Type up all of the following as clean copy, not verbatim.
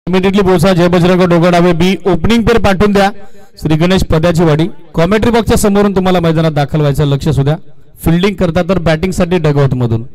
Immediately पोहोचा जय Bajrang डोंगरडावे B opening पर पाठवून द्या श्री गणेश पद्याची वाडी कॉमेंट्री बॉक्सच्या समोरून तुम्हाला मैदानात दाखल व्हायचं लक्ष सुद्धा फिल्डिंग करता तर बॅटिंग साठी डगआउट मधून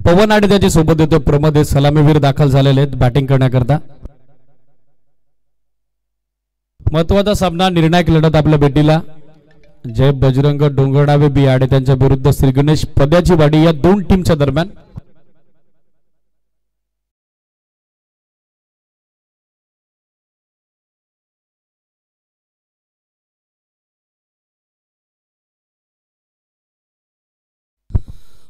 पवन आणि त्याची सोबत येतो प्रमोद हे सलामीवीर दाखल झालेले आहेत बॅटिंग करण्याकरता महत्वाचा सामना निर्णायक लढत आपल्या भेटीला जय बजरंग डोंगरडावे बी आणि त्यांच्या विरुद्ध श्री गणेश पद्याची वाडी या दोन टीमच्या दरम्यान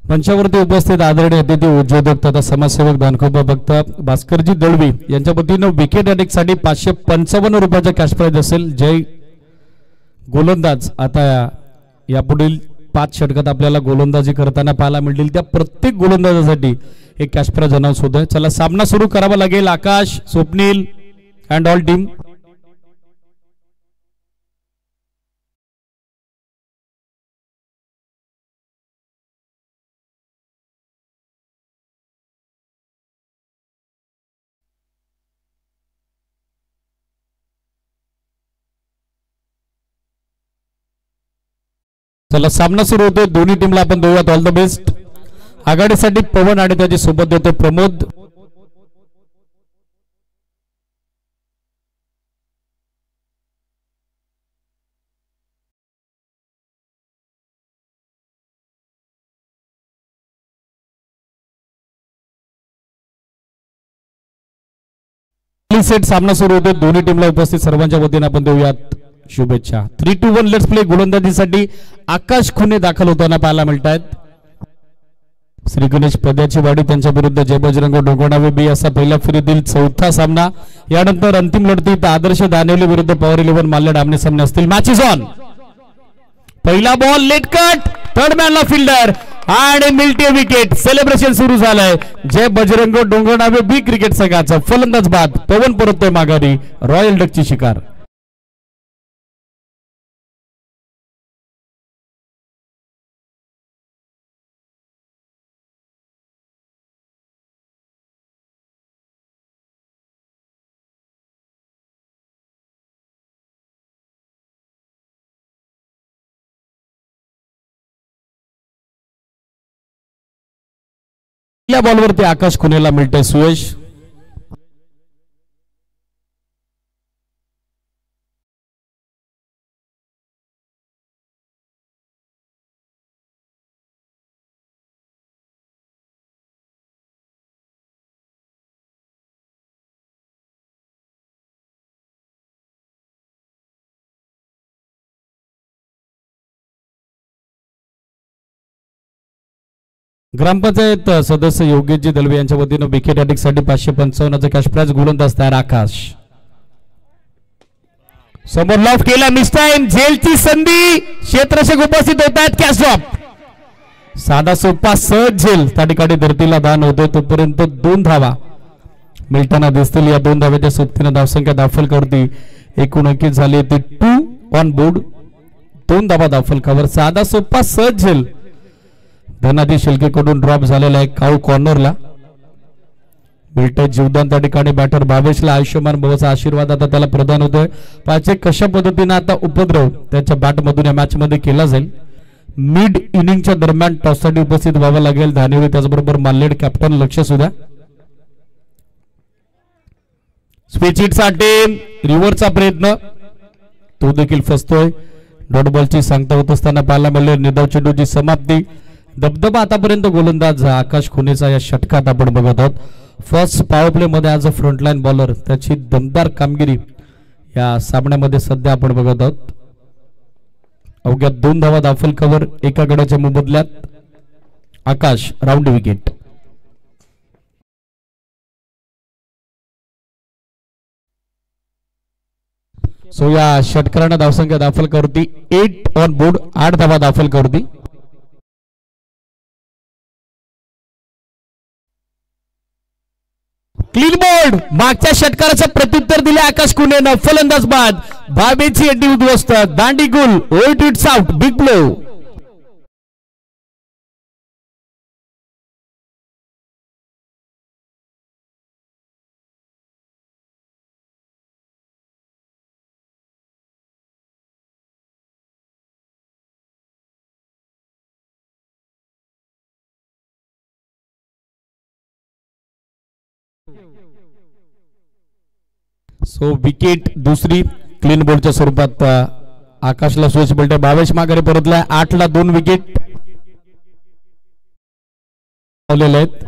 मंचावरती उपस्थित आदरणीय अतिथी उद्योजक तथा समाजसेवक दानखोबा भक्त भास्करजी दळवी यांच्या वतीनं विकेट साठी 555 रुपयाचा कॅश प्राइज असेल जय गोलंदाज आता यापुढील 5 षटकात आपल्याला गोलंदाजी करताना पाहायला मिळतील त्या प्रत्येक गोलंदाजासाठी एक कॅश प्राइज अनाउन्स होतोय चला सामना सुरू करावा लागेल आकाश स्वप्नील अँड ऑल टीम चला सामना सुरू होतोय दोन्ही टीमला आपण देऊयात ऑल द बेस्ट आघाडीसाठी पवन आणि त्याची सोबत देतो प्रमोद सेट सामना सुरू होतोय दोन्ही टीमला उपस्थित सर्वांच्या वतीने आपण देऊयात शुभेच्छा 3-1 लेट्स प्ले गोलंदाजीसाठी आकाश खुने दाखल होताना पाहायला मिळतात श्री गणेश पद्याची वाडी त्यांच्या विरुद्ध जय बजरंग डोंगरडावे बी असा पहिल्या फेरीतील चौथा सामना यानंतर अंतिम लढतीत आदर्श दानेवली विरुद्ध पॉवर 11 माल्यड आमने सामने असतील मॅच इज ऑन पहिला बॉल लेट कट थर्ड मॅनला फिल्डर आणि मिल्टी विकेट सेलिब्रेशन सुरू झालंय जय बजरंग डोंगरडावे बी क्रिकेट संघाचा फलंदाज बाद पवन परततोय माघारी रॉयल डकची शिकार बॉलवरती आकाश खुनेला मिळते सुयश ग्रामपंचायत सदस्य योगेशजी दलवे यांच्या वतीने विकेट साठी 555 चा कॅश प्राइज गोलंदाज तयार आकाश समोर लॉफ केला मिस टाइम झेलची संधी क्षेत्ररक्षक उपस्थित होत आहेत कॅच ड्रॉप साधा सोपा सहज झेल त्या ठिकाणी धरतीला दान होतोय तोपर्यंत 2 धावा मिळताना दिसतील या 2 धाव्याच्या सोबतीने धावसंख्या दाखल करती एकूण अंकित झाली ती 2 ऑन बोर्ड 2 धावा दाखल कवर साधा सोपा सहज झेल धनाजी शिल्केकडून ड्रॉप झालेला आहे काऊ कॉर्नरला मिळतंय जीवदान त्या ठिकाणी बॅटर भावेशला आयुष्यमान भवाचा आशीर्वाद आता त्याला प्रदान होतोय पाचे कशा पद्धतीने आता उपद्रव त्याच्या बॅट मधून या मॅच मध्ये केला जाईल मिड इनिंगच्या दरम्यान टॉस साठी उपस्थित व्हावं लागेल धानेवी त्याचबरोबर माल्लेड कॅप्टन लक्ष सुद्धा स्विच हिट साठी रिव्हरचा प्रयत्न तो देखील फसतोय डॉट बॉलची सांगता होत असताना पाहायला मिळाले निर्धाव चेंडूची समाप्ती. दबदबा आतापर्यंत गोलंदाज आकाश खुनेचा या षटकात आपण बघत आहोत. फर्स्ट पॉवर प्ले मध्ये आज फ्रंटलाईन बॉलर त्याची दमदार कामगिरी या सामन्यामध्ये सध्या आपण बघत आहोत. अवघ्या 2 धावा दाखल कव्हर एका गडाच्या मोबदल्यात. आकाश राऊंड विकेट. सो या षटकारानं धावसंख्या दाखल करती 8 ऑन बोर्ड. 8 धावा दाखल करती. Clean board. मागच्या षटकाराचं प्रत्युत्तर दिले आकाश कुनेनं. फलंदाज बाद. बाबेची अड्डी उद्ध्वस्त. दांडी गुल. Old it's out. Big blow. So wicket दुसरी क्लीन बोर्डच्या स्वरूपात आकाशला स्विच बोलते. भावेश माघारी परतलाय. 8 ला 2 विकेट आहेत.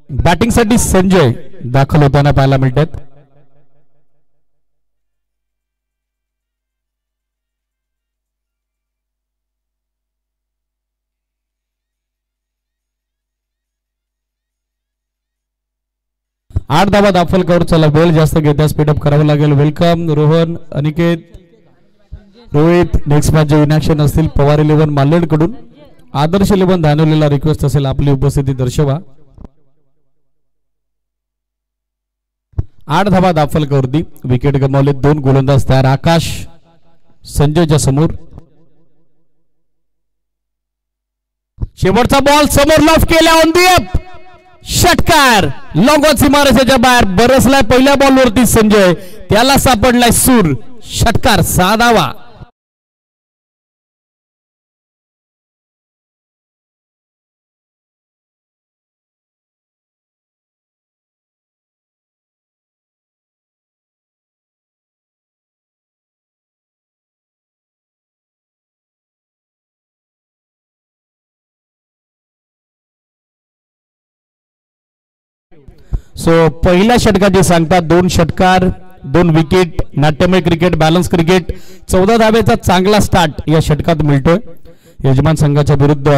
बॅटिंग साठी संजय दाखल होताना पाहायला मिळतात. आठ धावा दाखल करून चला वेळ जास्त घेता स्पीडअप करावं लागेल. Welcome Rohan, Aniket, Rohit. Next match जे इनॅक्शन असतील पवार 11 मालेड कडून. आदर्श 11 धानवलेला रिक्वेस्ट असेल आपली उपस्थिती दर्शवा. 8 धावा दाखल करती. विकेट गमावले. 2 गोलंदाज तयार. आकाश संजयच्या समोर. शेवटचा बॉल समोर लॉफ केला. On the up. षटकार. लॉंगॉन सीमारेषेच्या बाहेर बरसलाय. पहिल्या बॉलवरती संजय. त्याला सापडलाय सूर. षटकार. 6 धावा. सो पहिल्या षटकाची सांगता 2 षटकार 2 विकेट. नाट्यमय क्रिकेट, बॅलन्स क्रिकेट. 14 धावेचा चांगला स्टार्ट या षटकात मिळतोय यजमान संघाच्या विरुद्ध.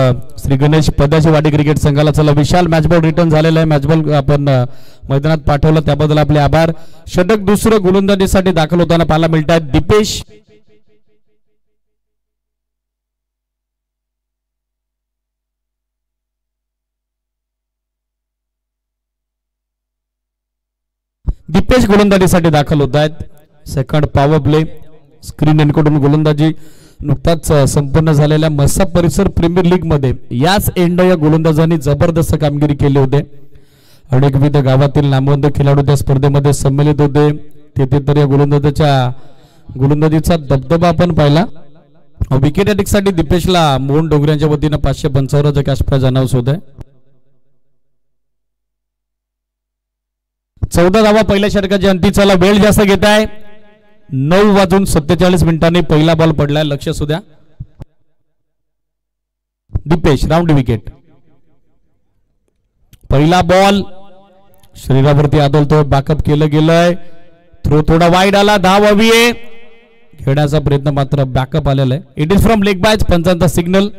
श्री गणेश पदाची वाडी क्रिकेट संघाला चला विशाल मॅचबॉल रिटर्न झालेला आहे. मॅचबॉल आपण मैदानात पाठवलं त्याबद्दल आपले आभार. षटक दुसरं गोलंदाजीसाठी दाखल होताना पाहायला मिळत आहेत दीपेश. दीपेश गोलंदाजीसाठी दाखल होत आहेत. Second power play. स्क्रीन एनकडून गोलंदाजी नुकताच संपन्न झालेल्या मसाप परिसर प्रीमियर लीग मध्ये याच एंड या गोलंदाजांनी जबरदस्त कामगिरी केली होते. अनेक विविध गावातील नामवंत खेळाडू त्या स्पर्धेमध्ये सम्मिलित होते. तेथे तर या गोलंदाजीचा दबदबा आपण पाहिला. विकेट साठी दीपेशला मोहन डोंगऱ्यांच्या वतीनं 555 कॅश प्राइज अनाउन्स होत आहे. 14 धावा पहिल्या षटकाची अंती. चला वेळ जास्त घेत आहे. 9:47 पहिला बॉल पडलाय. लक्ष असू द्या. Deepesh round wicket. पहिला बॉल शरीरावरती आदळतोय. बॅकअप केलं गेलंय. थ्रो थोडा वाईड आला. धाव हवी आहे. खेळण्याचा प्रयत्न मात्र बॅकअप आलेला आहे. इट इज फ्रॉम लेग बायच. पंचांचा सिग्नल.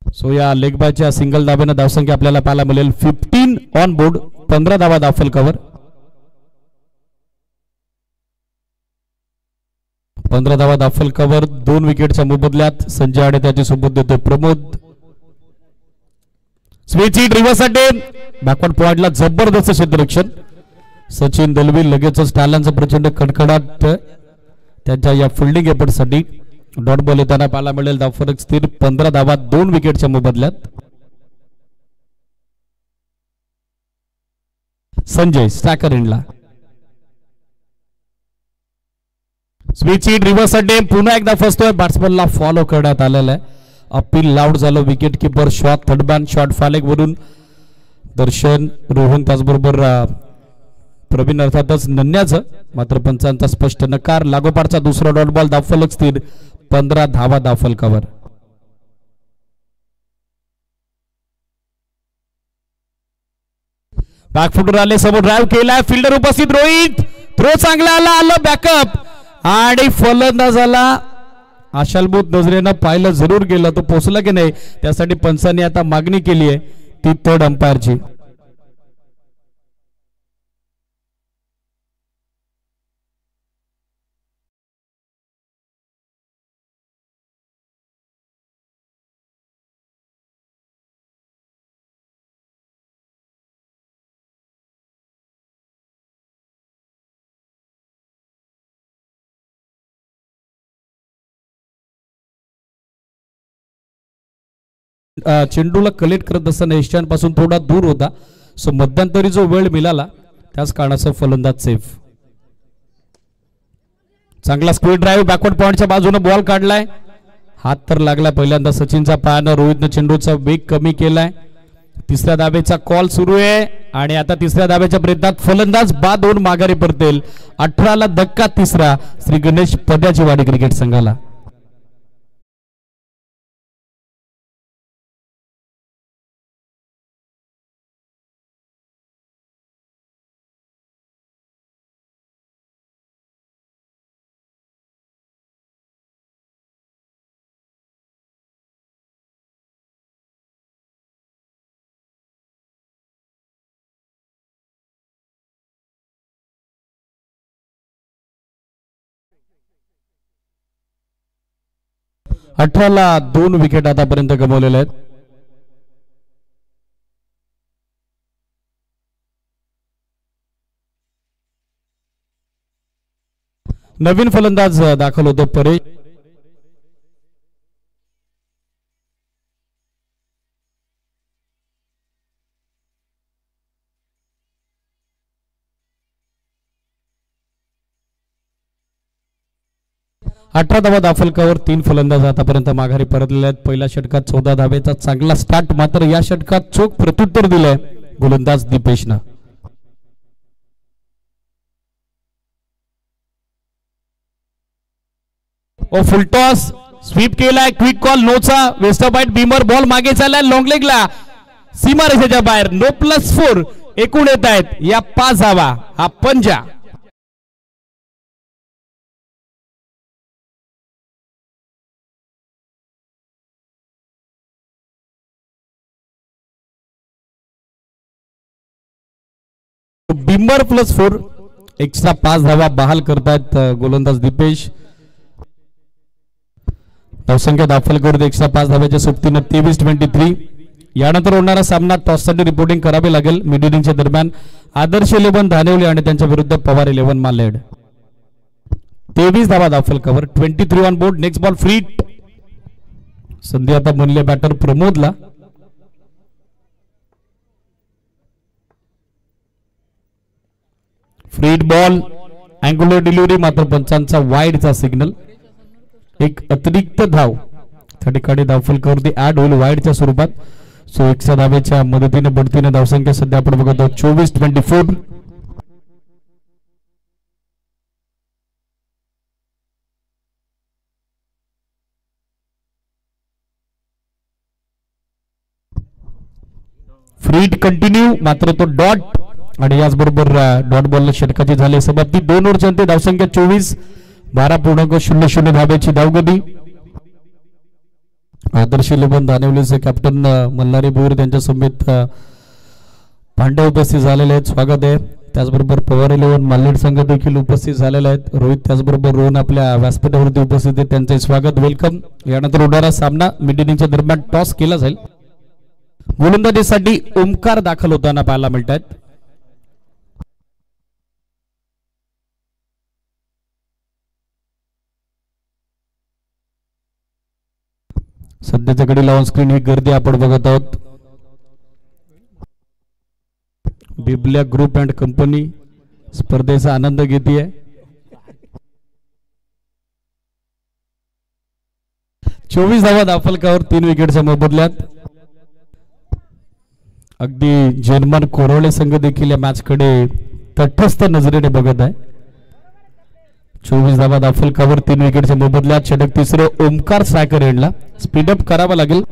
सो या लेग बायच्या सिंगल धाब्यानं धावसंख्या आपल्याला पाहायला मिळेल 15 ऑन बोर्ड. 15 धावा दाखल कव्हर. 15 धावा दाखल कव्हर. 2 विकेटच्या मोबदल्यात संजय आडे त्याची सोबत देतोय Pramod. Switch hit reverse attempt. Backward पॉइंटला जबरदस्त क्षेत्ररक्षण. सचिन दलवी लगेचच टाळ्यांचा प्रचंड कडकडाट त्यांच्या या फिल्डिंग एफर्टसाठी. डॉट बॉल येताना पाहायला मिळेल धावफरक स्थिर 15 धावा 2 विकेटच्या मोबदल्यात. संजय स्टॅकर एंडला. Switch hit reverse attempt. पुन्हा एकदा फसतोय. बॅट्समनला फॉलो करण्यात आलेला आहे. अपील लाऊड झालं. Wicket keeper shot third man shot फालेक वरून दर्शन रोहन त्याचबरोबर प्रवीण अर्थातच नन्याचं, मात्र पंचांचा स्पष्ट नकार. लागोपाठचा दुसरा डॉट बॉल धावफलक स्थिर, 15 धावा धावफलकावर. बॅकफुटर आले, समोर ड्राइव्ह केलाय, फिल्डर उपस्थित, रोहित थ्रो चांगला आला, आलं बॅकअप आणि फलंदाजाला आशालभूत नजरेनं पाहिलं, जरूर गेलं, तो पोहोचला की नाही त्यासाठी पंचांनी आता मागणी केली आहे ती थर्ड अंपायरची. चेंडूला कलेक्ट करत असताना एशियनपासून थोडा दूर होता, सो मध्यंतरी जो वेळ मिळाला त्याच कारणाचं फलंदाज सेफ. चांगला स्क्वीड ड्राइव्ह, बॅकवर्ड पॉइंटच्या बाजूने बॉल काढलाय, हात तर लागला पहिल्यांदा सचिनचा पायानं. रोहितनं चेंडूचा वेग कमी केलाय. तिसऱ्या धावेचा कॉल सुरू आहे आणि आता तिसऱ्या धावेच्या प्रयत्नात फलंदाज बाद होऊन माघारी परतेल. 18ला धक्का तिसरा श्री गणेश पद्याचीवाडी क्रिकेट संघाला. अठराला 2 विकेट आतापर्यंत गमावलेल्या आहेत. नवीन फलंदाज दाखल होतो परेश. अठरा धावा दाफलकावर 3 फलंदाज आतापर्यंत माघारी परतलेले आहेत. पहिल्या षटकात 14 धावेचा चांगला स्टार्ट, मात्र या षटकात चोख प्रत्युत्तर दिलंय गोलंदाज दीपेशनं. ओ फुलटॉस, स्वीप केलाय, क्विक कॉल नोचा, वेस्ट बाईट बीमर, बॉल मागे चाललाय लॉंग लेगला, सीमा रेषेच्या बाहेर. नो +4 एकूण येत आहेत या 5 धावा. हा पंजा बिंबर +4 एक्स्ट्रा 5 धावा बहाल करतायत गोलंदाज दीपेश. धावसंख्या दाखल एक्स्ट्रा 5 धाव्याच्या सोबतीनं 23-23. यानंतर होणारा सामना टॉससाठी रिपोर्टिंग करावे लागेल. मिड इनिंगच्या दरम्यान आदर्श 11 धानेवली आणि त्यांच्या विरुद्ध पवार 11 मालेड. 23 धावा दाखल cover, 23 on board. Next ball free. संधी आता बनले बॅटर प्रमोदला. फ्रीड बॉल, अँग्युलर डिलिव्हरी, मात्र पंचांचा वाईडचा सिग्नल. एक अतिरिक्त धाव त्या ठिकाणी धावफलकावरती ऍड होईल वाईडच्या स्वरूपात. सो एक्स्ट्रा धावेच्या मदतीने बढतीने धावसंख्या सध्या आपण बघतो 24-24. फ्रीड कंटिन्यू, मात्र तो डॉट आणि याचबरोबर डॉट बॉलला षटकाची झाली समाप्ती. 2 ओव्हरच्या अंती धावसंख्या 24, 12.00 धाब्याची धावगती. आदर्श 11 दानिवलीचे कॅप्टन मल्हारी भोईर त्यांच्या समेत पांडे उपस्थित झालेले आहेत, स्वागत आहे. त्याचबरोबर पवार 11 मालेड संघ देखील उपस्थित झालेले आहेत. रोहित त्याचबरोबर रोहन आपल्या व्यासपीठावरती उपस्थित आहेत, त्यांचे स्वागत, वेलकम. यानंतर होणारा सामना मिड इनिंगच्या दरम्यान टॉस केला जाईल. गोलंदाजीसाठी ओमकार दाखल होताना पाहायला मिळत आहेत. सध्याच्या घडीला ऑन स्क्रीन ही गर्दी आपण बघत आहोत. बिबल्या ग्रुप अँड कंपनी स्पर्धेचा आनंद घेते. 24 धावा दाफलकावर 3 विकेटच्या मोबदल्यात. अगदी जर्मन कोरोळे संघ देखील या मॅच कडे तटस्थ नजरेने बघत आहे. 24 धावा दाफलकावर 3 विकेटच्या मोबदल्यात षटक तिसरं ओमकार स्ट्रायकर एंडला. स्पीडअप करावं लागेल.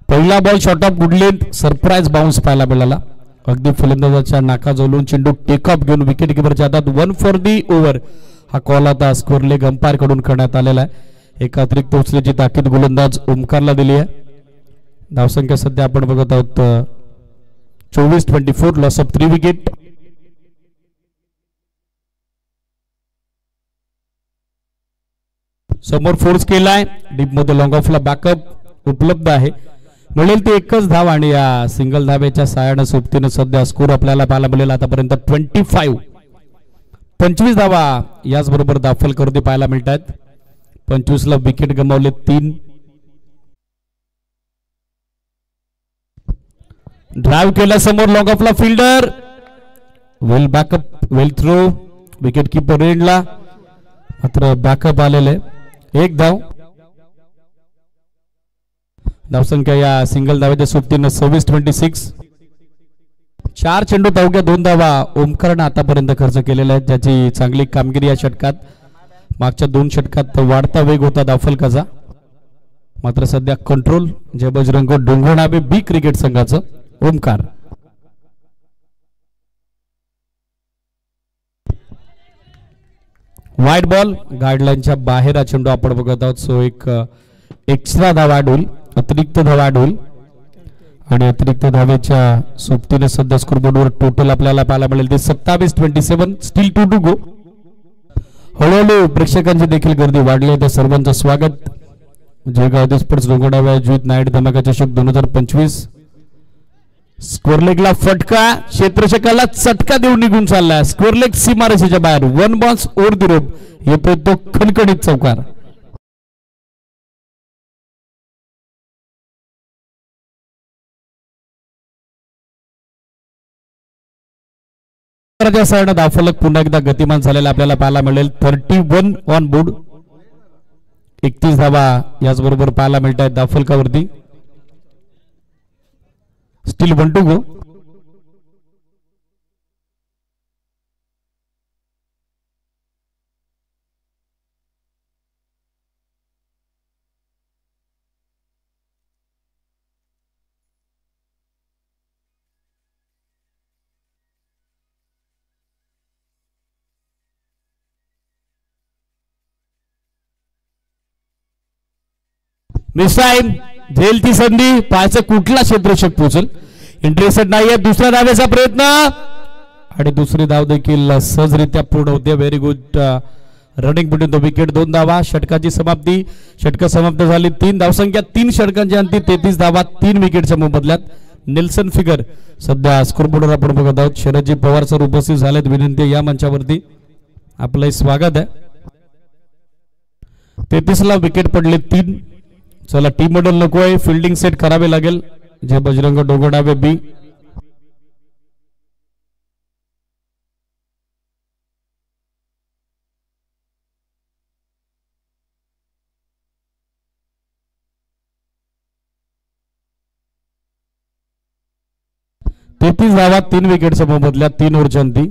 पहिला ball short of good length surprise bounce पाहायला मिळाला. अगदी फलंदाजाच्या नाकाजवळून चेंडू टेक ऑफ घेऊन विकेट किपरच्या हातात 1 फॉर दी ओव्हर हा कॉल आता स्कोर लेग अंपायर कडून करण्यात आलेला आहे. एक अतिरिक्त उचलेची ताकीद गोलंदाज ओमकारला दिली आहे. धावसंख्या सध्या आपण बघत आहोत 24-24. Loss of 3 wicket. समोर फोर्स केलाय. डीप मध्ये लॉंग ऑफला बॅकअप उपलब्ध आहे. मिळेल ते एकच धाव आणि या सिंगल धावेच्या साहाय्याने सोबतीने सध्या स्कोर आपल्याला पाहायला मिळेल आतापर्यंत 25 धावा याचबरोबर दाफलकरती पाहायला मिळत आहेत. 25 ला विकेट गमावले 3. ड्राइव्ह केला समोर लॉंग ऑफला fielder. Well backup well throw wicket keeper एंडला मात्र बॅकअप आलेले. 1 धाव. धावसंख्या या सिंगल धावेच्या सोबतीनं 26-26. 4 चेंडू अवघ्या 2 धावा ओमकारनं आतापर्यंत खर्च केलेला आहे. ज्याची चांगली कामगिरी या षटकात. मागच्या 2 षटकात वाढता वेग होता दाफलकाचा मात्र सध्या कंट्रोल जे बजरंग डोंगरनावे बी क्रिकेट संघाचं ओमकार. वाईड बॉल गाईडलाईनच्या बाहेर हा चेंडू आपण बघत आहोत. सो एक एक्स्ट्रा धावा होईल. अतिरिक्त धावा होईल आणि अतिरिक्त धावेच्या सोबतीने सध्या स्कोरबोर्डवर टोटल आपल्याला पाहायला मिळेल ते 27-27. Still 2 to go. हळूहळू प्रेक्षकांची देखील गर्दी वाढली आहे. त्या सर्वांचं स्वागत. जळगाव स्पोर्ट्स डोंगरनावे आयोजित नाईट धमाका चषक 2025. स्कोर लेगला फटका. क्षेत्ररक्षकाला चटका देऊन निघून चालला. स्कोर लेग सीमारेषेच्या बाहेर. 1 बॉल्स ओव्हर द रोप. येतोय तो खणखणीत चौकार. दाफलक पुन्हा एकदा गतिमान झालेला आपल्याला पाहायला मिळेल. 31 ऑन बोर्ड. 31 धावा याचबरोबर पाहायला मिळत आहेत दाफलकावरती. Still 1 to go. मिसाईल झेलची संधी. पाहायचं कुठला क्षेत्ररक्षक पोहोचेल. इंटरेस्टेड नाहीये. दुसऱ्या धावेचा प्रयत्न आणि दुसरी धाव देखील सहजरित्या पूर्ण होते. Very good running between the wicket. 2 धावा. षटकाची समाप्ती. षटक समाप्त झाली. 3 धावसंख्या 3 षटकांची अंती 33 धावा 3 विकेटच्या मोबदल्यात. नेल्सन फिगर सध्या स्कोरबोर्डवर आपण बघत आहोत. शरदजी पवार सर उपस्थित झालेत. विनंती या मंचावरती आपलं स्वागत आहे. 33 ला विकेट पडले 3. चला टीम मॉडेल नको आहे. फिल्डिंग सेट करावे लागेल. जे बजरंग डोंगरनावे बी. तेहतीस धावा 3 विकेटच्या मोबदल्यात 3 ओव्हरच्या अंती.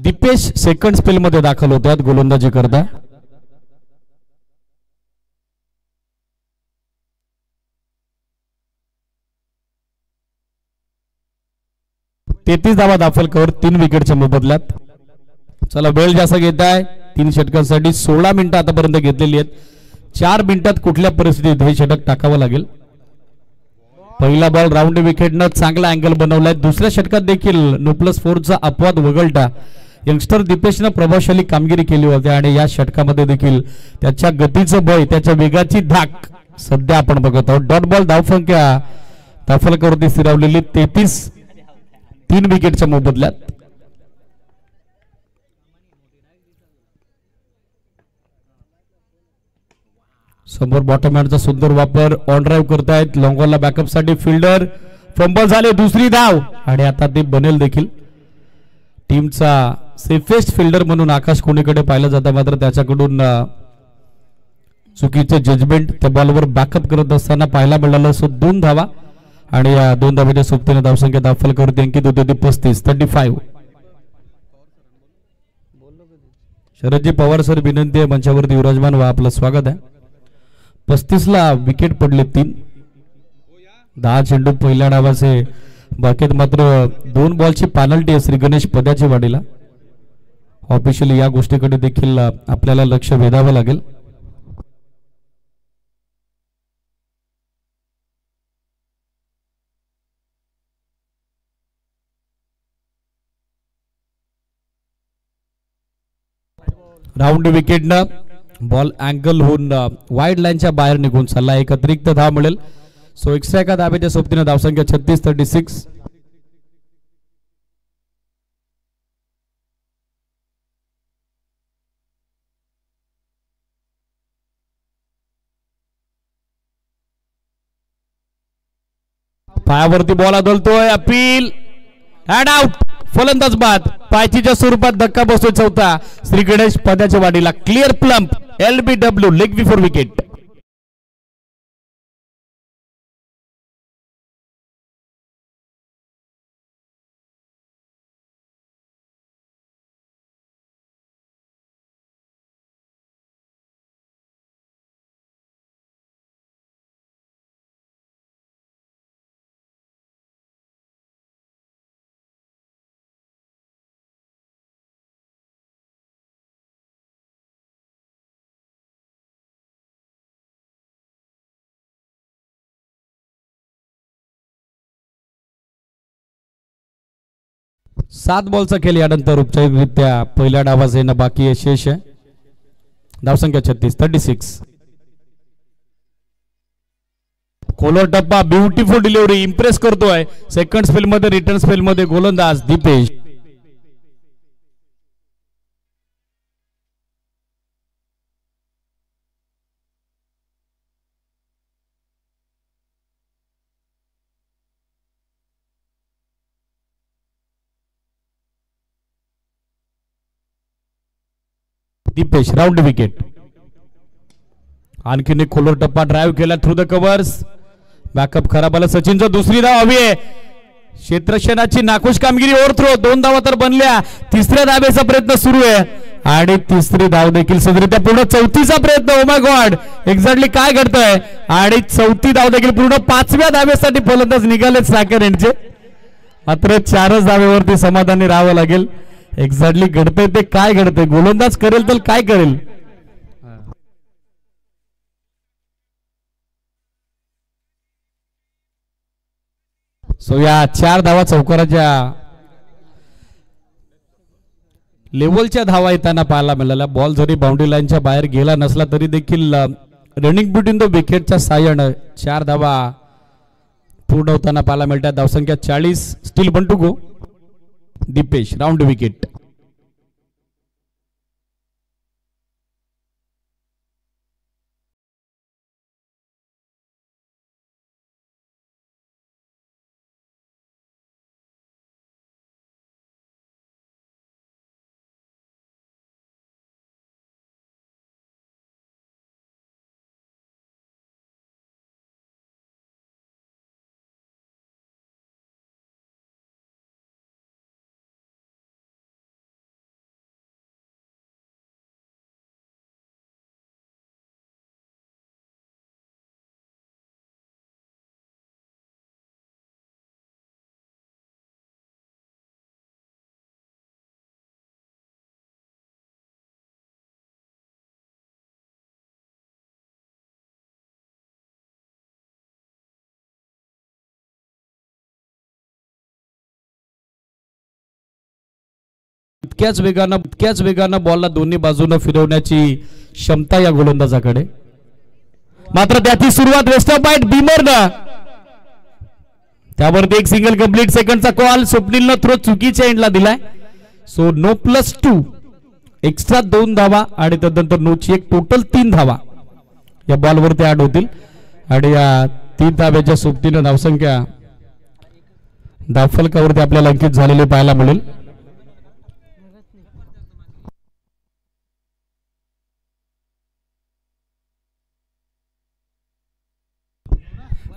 दीपेश सेकंड स्पेल मध्ये दाखल होतात गोलंदाजी करता. तेहतीस धावा दाफलकर 3 विकेटच्या मोबदल्यात. चला वेळ जास्त घेत आहे. 3 षटकांसाठी 16 मिनिटं आतापर्यंत घेतलेली आहेत. 4 मिनिटात कुठल्या परिस्थितीत हे षटक टाकावं लागेल. पहिला बॉल राऊंड विकेटनं चांगला अँगल बनवलाय. दुसऱ्या षटकात देखील नो प्लस 4चा अपवाद वगळता यंगस्टर दीपेशनं प्रभावशाली कामगिरी केली होती आणि या षटकामध्ये देखील त्याच्या गतीचं बळ त्याच्या वेगाची धाक सध्या आपण बघत आहोत. डॉट बॉल धावसंख्या दाफलकरवरती स्थिरावलेली 33 3 विकेटच्या मोबदल्यात. समोर बॉटम हँडचा सुंदर वापर, ऑन ड्राईव्ह करतायत लॉंग बॉलला बॅकअप साठी फिल्डर, फंबल झाले, दुसरी धाव आणि आता ते बनेल देखील. टीमचा सेफेस्ट फिल्डर म्हणून आकाश कोणीकडे पाहिलं जातं, मात्र त्याच्याकडून चुकीचे जजमेंट त्या बॉलवर बॅकअप करत असताना पाहायला मिळालं. सो 2 धावा आणि या 2 धावेच्या सोबतीने धावसंख्या दाखल करते अंकित होते 35. शरदजी पवार सर विनंती आहे मंचावरती विराजमान व्हा, आपलं स्वागत आहे. 35ला विकेट पडले 3, 10 चेंडू पहिल्या डावाचे बाकीत, मात्र 2 बॉलची पेनल्टी आहे श्री गणेश पद्याची वाडीला. ऑफिशियली या गोष्टीकडे देखील आपल्याला लक्ष वेधावं लागेल. राऊंड विकेटनं बॉल अँगल होऊन वाईड लाईनच्या बाहेर निघून चालला, एक अतिरिक्त धाव मिळेल. सो एक्स्ट्रा एका धावेच्या सोबतीने धावसंख्या 36. पायावरती बॉल आदळतोय, अपील, हँड आउट, फलंदाज बाद. पायचीच्या स्वरूपात धक्का बसतोय चौथा श्री गणेश पद्याच्या वाडीला. Clear plumb, LBW, leg before wicket. सात बॉलचा खेळ यानंतर औपचारिकरित्या पहिल्या डावाचा येणं बाकी आहे, शेष आहे. धावसंख्या 36. कोलर टप्पा, ब्युटिफुल डिलिव्हरी, इम्प्रेस करतोय. सेकंड स्पेल मध्ये, रिटर्न स्पेल मध्ये गोलंदाज दीपेश. Dipesh round wicket. आणखीन एक खोलवर टप्पा ड्राईव्ह केला थ्रू द कव्हर्स, बॅकअप खराब आला. सचिनचं दुसरी धाव हवी आहे. क्षेत्रक्षणाची नाखुश कामगिरी, ओव्हर थ्रो, 2 धावा तर बनल्या. तिसऱ्या धावेचा प्रयत्न सुरू आहे आणि तिसरी धाव देखील सदरीत्या पूर्ण. चौथीचा प्रयत्न, ओ माय गॉड, एक्झॅक्टली काय घडतंय, आणि चौथी धाव देखील पूर्ण. 5व्या धावेसाठी फलंदाज निघालेत साकर यांचे, मात्र 4च धावेवरती समाधानी राहावं लागेल. एक्झॅक्टली घडतंय ते काय घडतंय, गोलंदाज करेल तर काय करेल. सो या 4 धावा चौकाराच्या लेवलच्या धावा येताना पाहायला मिळाल्या. बॉल जरी बाउंड्री लाईनच्या बाहेर गेला नसला तरी देखील रनिंग बिटवीन द विकेटच्या साह्यानं 4 धावा पूर्ण होताना पाहायला मिळतात. धावसंख्या 40. Still 1 to go. Dipesh round wicket. इतक्याच वेगानं बॉलला दोन्ही बाजूने फिरवण्याची क्षमता या गोलंदाजाकडे. मात्र त्याची सुरुवात वेस्ट ऑफ बाईट बीमरनं, त्यावरती एक सिंगल कंप्लीट. सेकंडचा कॉल स्वप्नीलनं थ्रो चुकीच्या एंडला दिलाय. सो नो +2, एक्स्ट्रा 2 धावा आणि त्यानंतर नोची एक, टोटल 3 धावा. या बॉलवरती ऍड होतील आणि या 3 धाब्याच्या सोबतीनं धावसंख्या धावफलकावरती आपल्याला अंकित झालेली पाहायला मिळेल.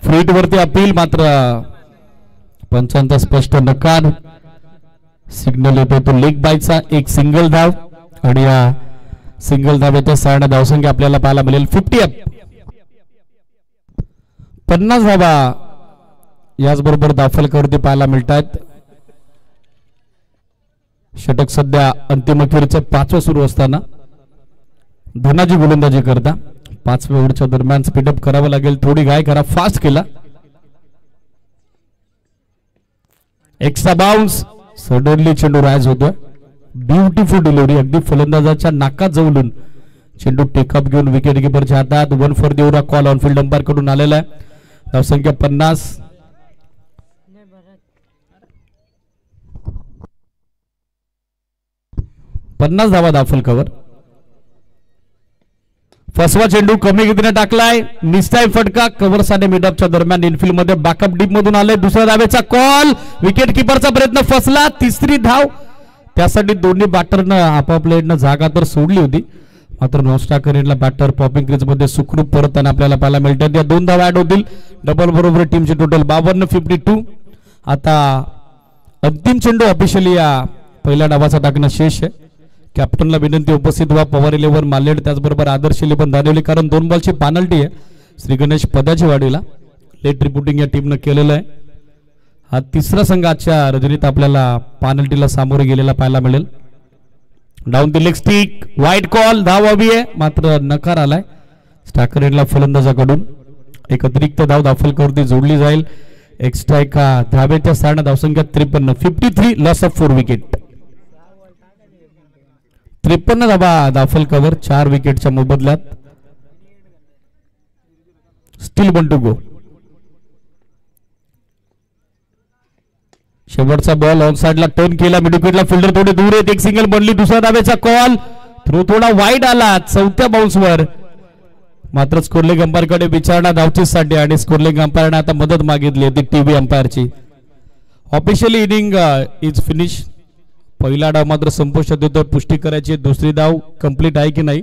फ्रीट वरती अपील, मात्र पंचांचा स्पष्ट नकार. सिग्नल येतो तो लेग बायचा. एक सिंगल धाव आणि या सिंगल धाब्याच्या 6 धावसंख्या आपल्याला पाहायला मिळेल. 50 अप, 50 धावा याचबरोबर धावफलकावरती पाहायला मिळतात. षटक सध्या अंतिम अखेरचं 5वं सुरू असताना धनाजी गोलंदाजी करता. 5व्या ओव्हरच्या दरम्यान स्पीडअप करावं लागेल. थोडी घाय करा, फास्ट केला. एक्स्ट्रा बाउन्स, सडनली चेंडू राईज होतोय. ब्युटिफुल डिलिव्हरी, अगदी फलंदाजाच्या नाकात जवळून चेंडू टेकअप घेऊन विकेट किपरच्या हातात. 1 for the over call on-field umpire कडून आलेला आहे. धावसंख्या 50. 50 धावा धावफलकावर. फसवा चेंडू कमी गतीने टाकलाय. मिसटाईम फटका. कव्हर साने मिडअपच्या दरम्यान इनफिल्ड मध्ये बॅकअप डीप मधून आले. दुसऱ्या धावेचा कॉल. विकेट किपरचा प्रयत्न फसला. 3री धाव. त्यासाठी दोन्ही बॅटरनं आपापल्या जागा तर सोडली होती, मात्र नॉनस्ट्रायकर एंडला बॅटर पॉपिंग क्रीज मध्ये सुखरूप परतताना आपल्याला पाहायला मिळतात. या 2 धावा ऍड होतील. डबल बरोबर टीमची टोटल 52-52. आता अंतिम चेंडू ऑफिशियली या पहिल्या डावाचा टाकणं शेष आहे. कॅप्टनला विनंती उपस्थित व्हा. पवार 11 मालेड, त्याचबरोबर आदर्श 11 दानिवली, कारण 2 बॉलची पेनल्टी आहे श्री गणेश पदाची वाडीला. लेट रिपोर्टिंग या टीमनं केलेलं आहे. हा 3रा संघ आजच्या रजनीत आपल्याला पेनल्टीला सामोरे गेलेला पाहायला मिळेल. Down the leg stick, white call. धाव हवी आहे, मात्र नकार आलाय स्ट्रायकर एंडला फलंदाजाकडून. एक अतिरिक्त धाव धावफलकावरती जोडली जाईल. एक्स्ट्रा एका धाब्याच्या 6 धावसंख्या 53. 53 लॉस ऑफ 4 विकेट. 53 धाबा धावफलकावर 4 विकेटच्या मोबदल्यात. Still 1 to go. शेवटचा बॉल ऑन साइडला टर्न केला. मिड विकेटला फिल्डर थोडे दूर आहेत. एक सिंगल बनली. दुसऱ्या धाब्याचा कॉल. थ्रो थोडा वाईड आला 4थ्या बाउन्सवर, मात्र स्कोरलिंग अंपायरकडे विचारणा धावचीसाठी आणि स्कोरलिंग अंपायरने आता मदत मागितली होती टीव्ही अंपायरची. Officially inning is finish. पहिला डाव मात्र संपुष्टात येतो. पुष्टी करायची. 2री धाव कंप्लीट आहे की नाही,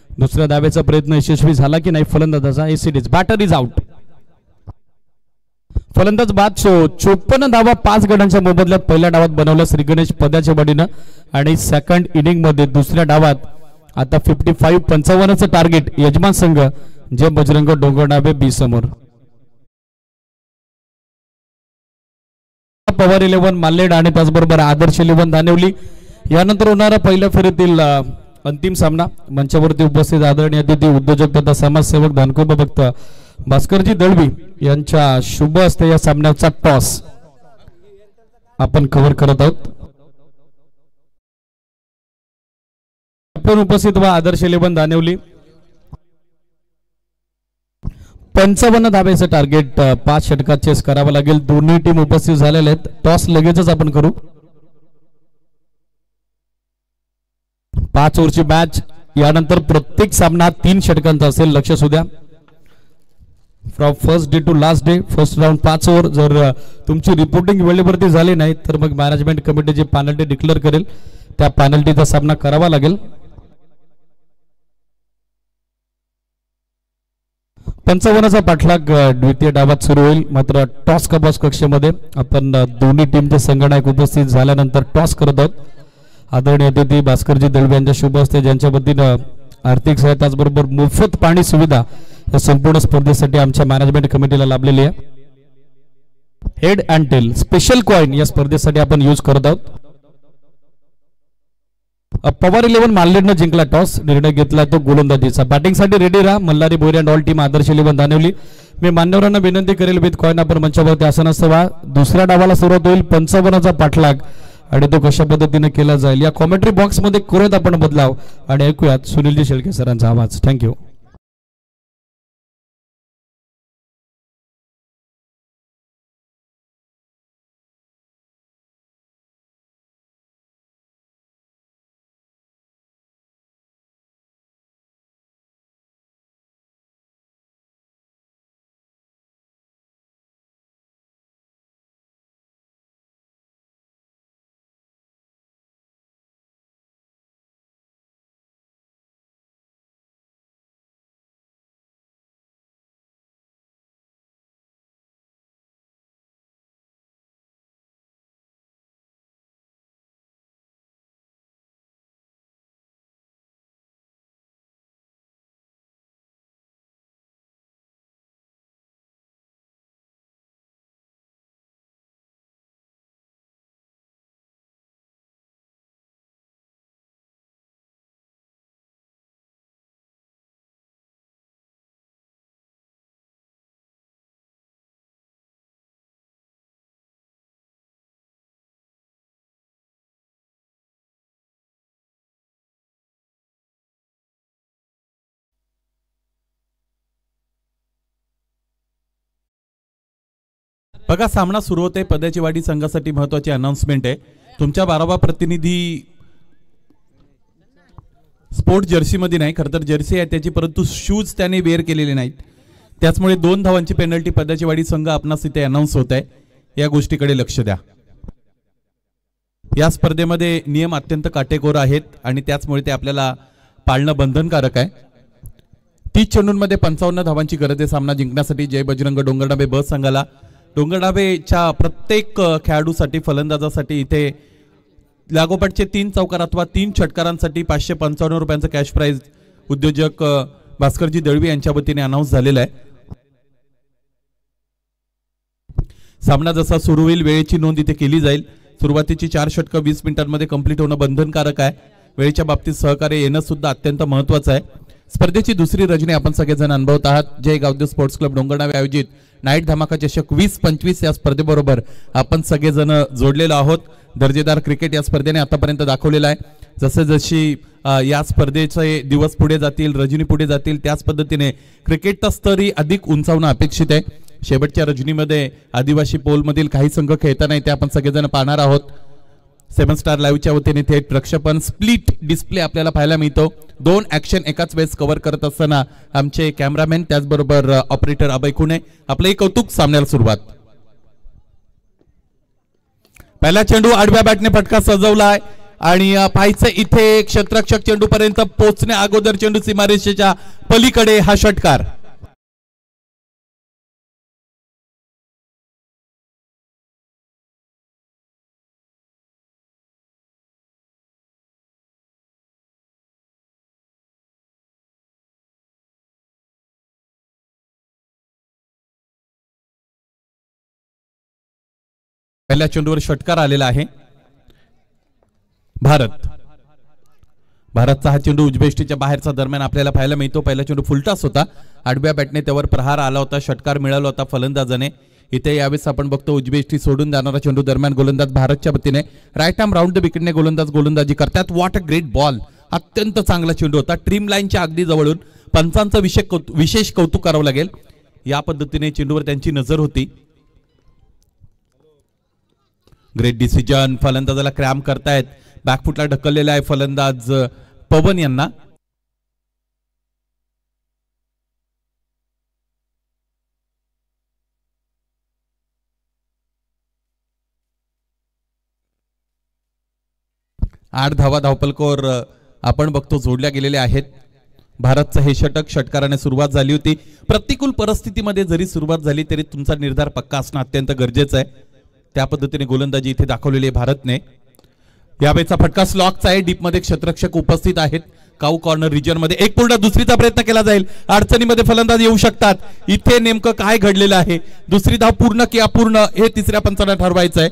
दुसऱ्या धाब्याचा प्रयत्न यशस्वी झाला की नाही फलंदाजाचा. एसिडीज बॅटर इज आउट. फलंदाज बाद. 54 धावा 5 गडांच्या मोबदल्यात पहिल्या डावात बनवल्या श्री गणेश पदाच्या बडीनं, आणि सेकंड इनिंग मध्ये दुसऱ्या डावात आता 55-55चं टार्गेट यजमान संघ जे बजरंग डोंगरनावे बी समोर. पवार 11 मालेड आणि त्याचबरोबर आदर्श 11 दानिवली. यानंतर होणारा पहिल्या फेरीतील अंतिम सामना. मंचावरती उपस्थित आदरणीय अतिथी उद्योजक तथा समाजसेवक दानकोबा भक्त भास्करजी दळवी यांच्या शुभ हस्ते या सामन्याचा टॉस आपण कव्हर करत आहोत. आपण उपस्थित व्हा. आदर्श 11 दानिवली. 55 धाब्याचं टार्गेट 5 षटकात चेस करावं लागेल. दोन्ही टीम उपस्थित झालेले आहेत. टॉस लगेचच आपण करू. 5 ओव्हरची मॅच. यानंतर प्रत्येक सामना 3 षटकांचा असेल. लक्ष असू द्या. From first day to last day. First round 5 over. जर तुमची रिपोर्टिंग वेळेवरती झाली नाही तर मग मॅनेजमेंट कमिटी जी पेनल्टी डिक्लेअर करेल त्या पेनल्टीचा सामना करावा लागेल. 55चा पाठलाग द्वितीय डावात सुरू होईल. मात्र टॉस का बॉस कक्षामध्ये आपण दोन्ही टीमचे संगणक उपस्थित झाल्यानंतर टॉस करत आहोत. आदरणीय अतिथी भास्करजी दळवे यांच्या शुभ हस्ते, ज्यांच्या वतीनं आर्थिक सहाय्य त्याचबरोबर मोफत पाणी सुविधा या संपूर्ण स्पर्धेसाठी आमच्या मॅनेजमेंट कमिटीला लाभलेली आहे. Head and tail special coin या स्पर्धेसाठी आपण यूज करत आहोत. पवार 11 मालेडनं जिंकला टॉस. निर्णय घेतला तो गोलंदाजीचा. बॅटिंगसाठी रेडी राहा. मल्हारी बोरे अँड ऑल टीम. आदर्श 11 दानिवली. मी मान्यवरांना विनंती करेल विथ कॉइन आपण मंचावरती आसनस्थ व्हा. दुसऱ्या डावाला सुरुवात होईल. 55चा पाठलाग आणि तो कशा पद्धतीने केला जाईल या कॉमेंट्री बॉक्स मध्ये करूयात आपण बदलाव आणि ऐकूयात सुनीलजी शेळके सरांचा आवाज. थँक्यू. बघा सामना सुरू होते. पद्याची वाडी संघासाठी महत्वाची अनाउन्समेंट आहे. तुमच्या 12वा प्रतिनिधी स्पोर्ट जर्सी मध्ये नाही, खरं तर जर्सी आहे त्याची, परंतु शूज त्याने वेअर केलेले नाहीत. त्याचमुळे 2 धावांची पेनल्टी पद्याची वाडी संघ आपणास इथे अनाउन्स होत आहे. या गोष्टीकडे लक्ष द्या. या स्पर्धेमध्ये नियम अत्यंत काटेकोर आहेत आणि त्याचमुळे ते आपल्याला पाळणं बंधनकारक आहे. 30 चेंडूंमध्ये 55 धावांची गरज आहे सामना जिंकण्यासाठी. जय बजरंग डोंगरडाबे ब संघाला. डोंगरडाबेच्या प्रत्येक खेळाडूसाठी फलंदाजासाठी इथे लागोपाठचे 3 चौकार अथवा 3 षटकारांसाठी 555 रुपयांचं कॅश प्राइज उद्योजक भास्करजी दळवी यांच्या वतीने अनाउन्स झालेला आहे. सामना जसा सुरू होईल वेळेची नोंद इथे केली जाईल. सुरुवातीची 4 षटकं 20 मिनिटांमध्ये कंप्लीट होणं बंधनकारक आहे. वेळेच्या बाबतीत सहकार्य येणं सुद्धा अत्यंत महत्वाचं आहे. स्पर्धेची दुसरी रजनी आपण सगळेजण अनुभवत आहात. जय गावदेव स्पोर्ट्स क्लब डोंगरडावे आयोजित नाईट धमाका चषक 20-25 या स्पर्धेबरोबर आपण सगळेजण जोडलेलो आहोत. दर्जेदार क्रिकेट या स्पर्धेने आतापर्यंत दाखवलेला आहे. जसे जशी या स्पर्धेचे दिवस पुढे जातील, रजनी पुढे जातील, त्याच पद्धतीने क्रिकेटचा स्तरही अधिक उंचावणं अपेक्षित आहे. शेवटच्या रजनीमध्ये आदिवासी पोलमधील काही संघ खेळताना ते आपण सगळेजण पाहणार आहोत. 7 स्टार लाईव्हच्या वतीने थेट प्रक्षेपण स्प्लिट डिस्प्ले आपल्याला पाहायला मिळतो. 2 ॲक्शन एकाच वेळेस कव्हर करत असताना आमचे कॅमेरामॅन त्याचबरोबर ऑपरेटर अभय खुणे. आपलंही कौतुक. सामन्याला सुरुवात. पहिला चेंडू आडव्या बॅटने फटका सजवलाय आणि पाहायचं इथे क्षेत्ररक्षक चेंडू पर्यंत पोहोचणे अगोदर चेंडू सीमारेषेच्या पलीकडे हा षटकार. पहिल्या चेंडूवर षटकार आलेला आहे. भारतचा हा चेंडू उजबेष्टीच्या बाहेरचा दरम्यान आपल्याला पाहायला मिळतो. पहिला चेंडू फुलटॉस होता. आडव्या बॅटने त्यावर प्रहार आला होता. षटकार मिळाला होता फलंदाजाने. इथे यावेळेस आपण बघतो उजबेष्टी सोडून जाणारा चेंडू दरम्यान गोलंदाज भारतच्या वतीने राईट आर्म राऊंड द विकेटने गोलंदाजी करतात. What a great ball. अत्यंत चांगला चेंडू होता. ड्रीम लाईनच्या अगदी जवळून. पंचांचं विशेष कौतुक करावं लागेल. या पद्धतीने चेंडूवर त्यांची नजर होती. Great decision. फलंदाजाला क्रॅम करतायत. बॅकफुटला ढकललेला आहे फलंदाज पवन यांना. आठ धावा धावपलकोर आपण बघतो जोडल्या गेलेल्या आहेत. भारतचं हे षटकाराने सुरुवात झाली होती. प्रतिकूल परिस्थितीमध्ये जरी सुरुवात झाली तरी तुमचा निर्धार पक्का असणं अत्यंत गरजेचं आहे. त्या पद्धतीने गोलंदाजी इथे दाखवलेली आहे भारतने. यावेळेचा फटका स्लॉकचा आहे. डीपमध्ये क्षेत्ररक्षक उपस्थित आहेत. काऊ कॉर्नर रिजन मध्ये एक पूर्ण दुसरीचा प्रयत्न केला जाईल. अडचणीमध्ये फलंदाज येऊ शकतात. इथे नेमकं काय घडलेलं आहे. दुसरी धाव पूर्ण की अपूर्ण हे तिसऱ्या पंचाला ठरवायचं आहे.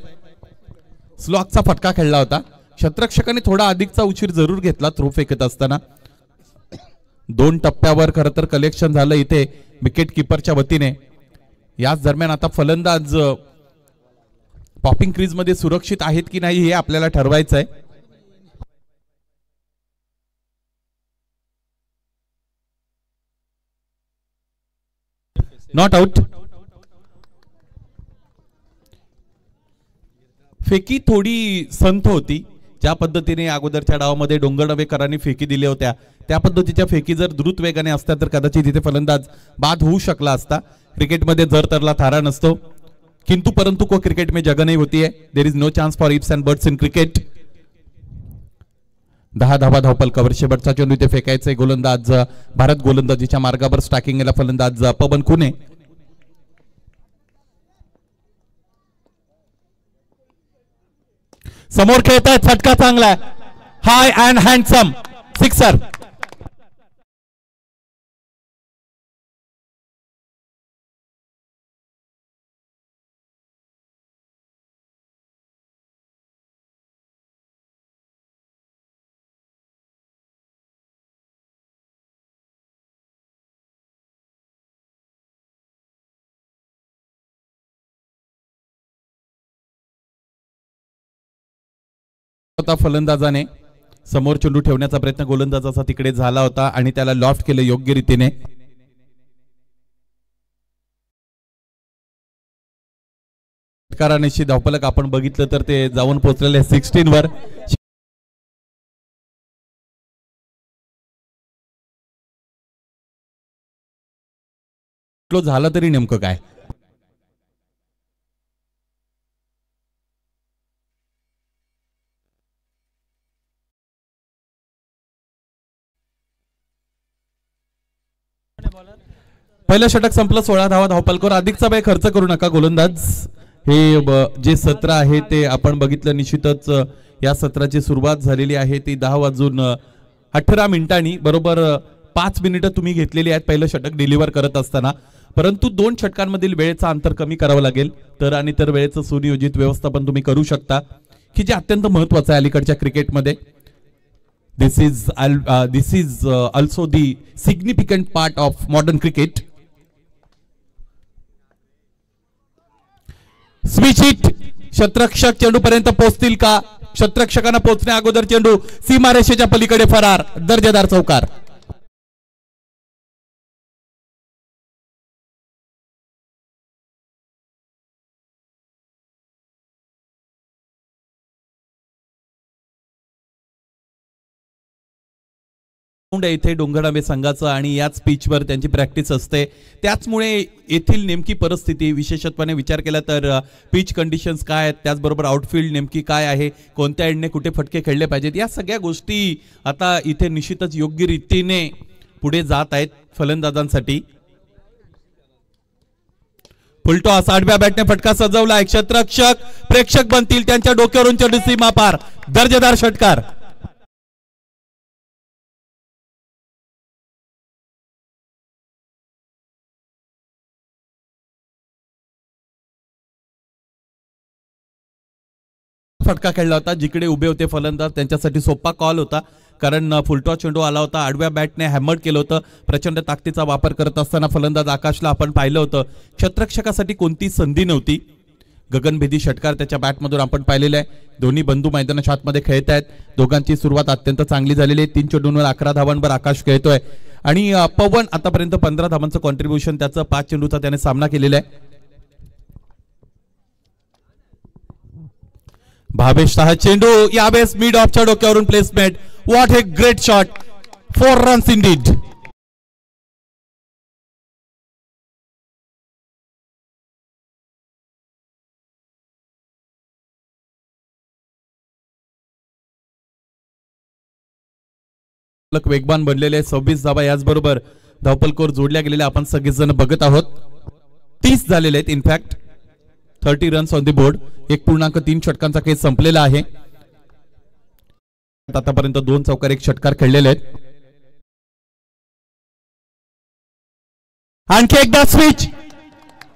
स्लॉकचा फटका खेळला होता. क्षेत्ररक्षकाने थोडा अधिकचा उशीर जरूर घेतला थ्रो फेकत असताना. 2 टप्प्यावर खरं तर कलेक्शन झालं इथे विकेट किपरच्या वतीने. याच दरम्यान आता फलंदाज पॉपिंग क्रीज मध्ये सुरक्षित आहेत की नाही हे आपल्याला ठरवायचं आहे. Not out. फेकी थोडी संथ होती. ज्या पद्धतीने अगोदरच्या डावामध्ये डोंगरडवेकरांनी फेकी दिल्या होत्या त्या पद्धतीच्या फेकी जर द्रुत वेगाने असत्या तर कदाचित इथे फलंदाज बाद होऊ शकला असता. क्रिकेटमध्ये जर तरला थारा नसतो. किंतु परंतु को क्रिकेट में जगह नहीं होती है. There is no chance for ifs and birds in cricket. 10 धावा धावपलकावर शेवटचा चेंडू इथे फेकायचे. गोलंदाज भारत गोलंदाजीच्या मार्गावर स्टॅकिंगला फलंदाज पवन खुने. समोर खेळतात. फटका चांगला. हाय अँड हँडसम सिक्सर. फलंदाजाने समोर चेंडू ठेवण्याचा प्रयत्न गोलंदाजाचा तिकडे झाला होता आणि त्याला लॉफ्ट केलं योग्य रीतीने. षटकारानिशी धावफलक आपण बघितलं तर ते जाऊन पोहोचलेले 16 वर. झालं तरी नेमकं काय? पहिलं षटक संपलं, 16 धावा धावफलकावर. अधिकचा वेळ खर्च करू नका गोलंदाज. हे जे सत्र आहे ते आपण बघितलं. निश्चितच या सत्राची सुरुवात झालेली आहे ती 10:18 बरोबर 5 मिनिटं तुम्ही घेतलेली आहेत पहिलं षटक डिलिव्हर करत असताना. परंतु 2 षटकांमधील वेळेचा अंतर कमी करावं लागेल तर आणि तर वेळेचं सुनियोजित व्यवस्थापन तुम्ही करू शकता की जे अत्यंत महत्त्वाचं आहे अलीकडच्या क्रिकेटमध्ये. This is also the significant part of modern cricket. Switch hit. क्षेत्ररक्षक चेंडू पर्यंत पोहोचतील का? क्षेत्ररक्षकांना पोहोचण्या अगोदर चेंडू सीमारेषेच्या पलीकडे फरार. दर्जेदार चौकार. येथे डोंगरडाबे संघाचं आणि याच पिचवर त्यांची प्रॅक्टिस असते. त्याचमुळे येथील नेमकी परिस्थिती विशेषत्वाने विचार केला तर पिच कंडिशन्स काय आहेत, त्याचबरोबर आउटफील्ड नेमकी काय आहे, कोणत्या एंडने कुठे फटके खेळले पाहिजेत, या सगळ्या गोष्टी आता इथे निश्चितच योग्य रीतीने पुढे जात आहेत फलंदाजांसाठी. फुलटॉस. आडव्या बॅटने फटका सजवला. क्षेत्ररक्षक प्रेक्षक बनतील. त्यांच्या डोक्यावरून चेंडू सीमा पार. दर्जेदार षटकार. फटका खेळला होता. जिकडे उभे होते फलंदाज त्यांच्यासाठी सोपा कॉल होता कारण फुलटॉस चेंडू आला होता. आडव्या बॅटने हॅमर केलं होतं. प्रचंड ताकदीचा वापर करत असताना फलंदाज आकाशला आपण पाहिलं होतं. क्षेत्ररक्षकासाठी कोणती संधी नव्हती. गगनभेदी षटकार त्याच्या बॅटमधून आपण पाहिलेला आहे. दोन्ही बंधू मैदानाच्या आतमध्ये खेळत आहेत. दोघांची सुरुवात अत्यंत चांगली झालेली आहे. 3 चेंडूंवर 11 धावांवर आकाश खेळतोय आणि पवन आतापर्यंत 15 धावांचं कॉन्ट्रीब्युशन त्याचं 5 चेंडूचा त्याने सामना केलेला आहे. भावेश शहा चेंडू यावेळेस मिड ऑफच्या डोक्यावरून placement. What a great shot. 4 runs Indeed. वेगवान बनलेले 26 धावा याचबरोबर धावफलकावर जोडल्या गेलेल्या आपण सगळेजण बघत आहोत. 30 झालेले आहेत. In fact 30 runs on the board. 1.3 षटकांचा खेळ संपलेला आहे. आतापर्यंत 2 चौकार 1 षटकार खेळलेले आहेत. आणखी एकदा स्विच.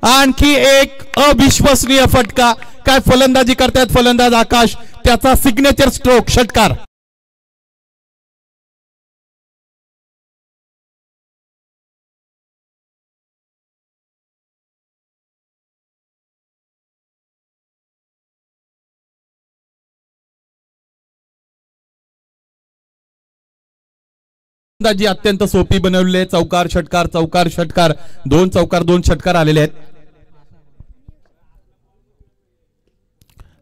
आणखी एक अविश्वसनीय फटका. काय फलंदाजी करतायत फलंदाज आकाश. त्याचा सिग्नेचर स्ट्रोक षटकार. जी अत्यंत सोपी बनवलेले. चौकार षटकार चौकार षटकार. 2 चौकार 2 षटकार आलेले आहेत.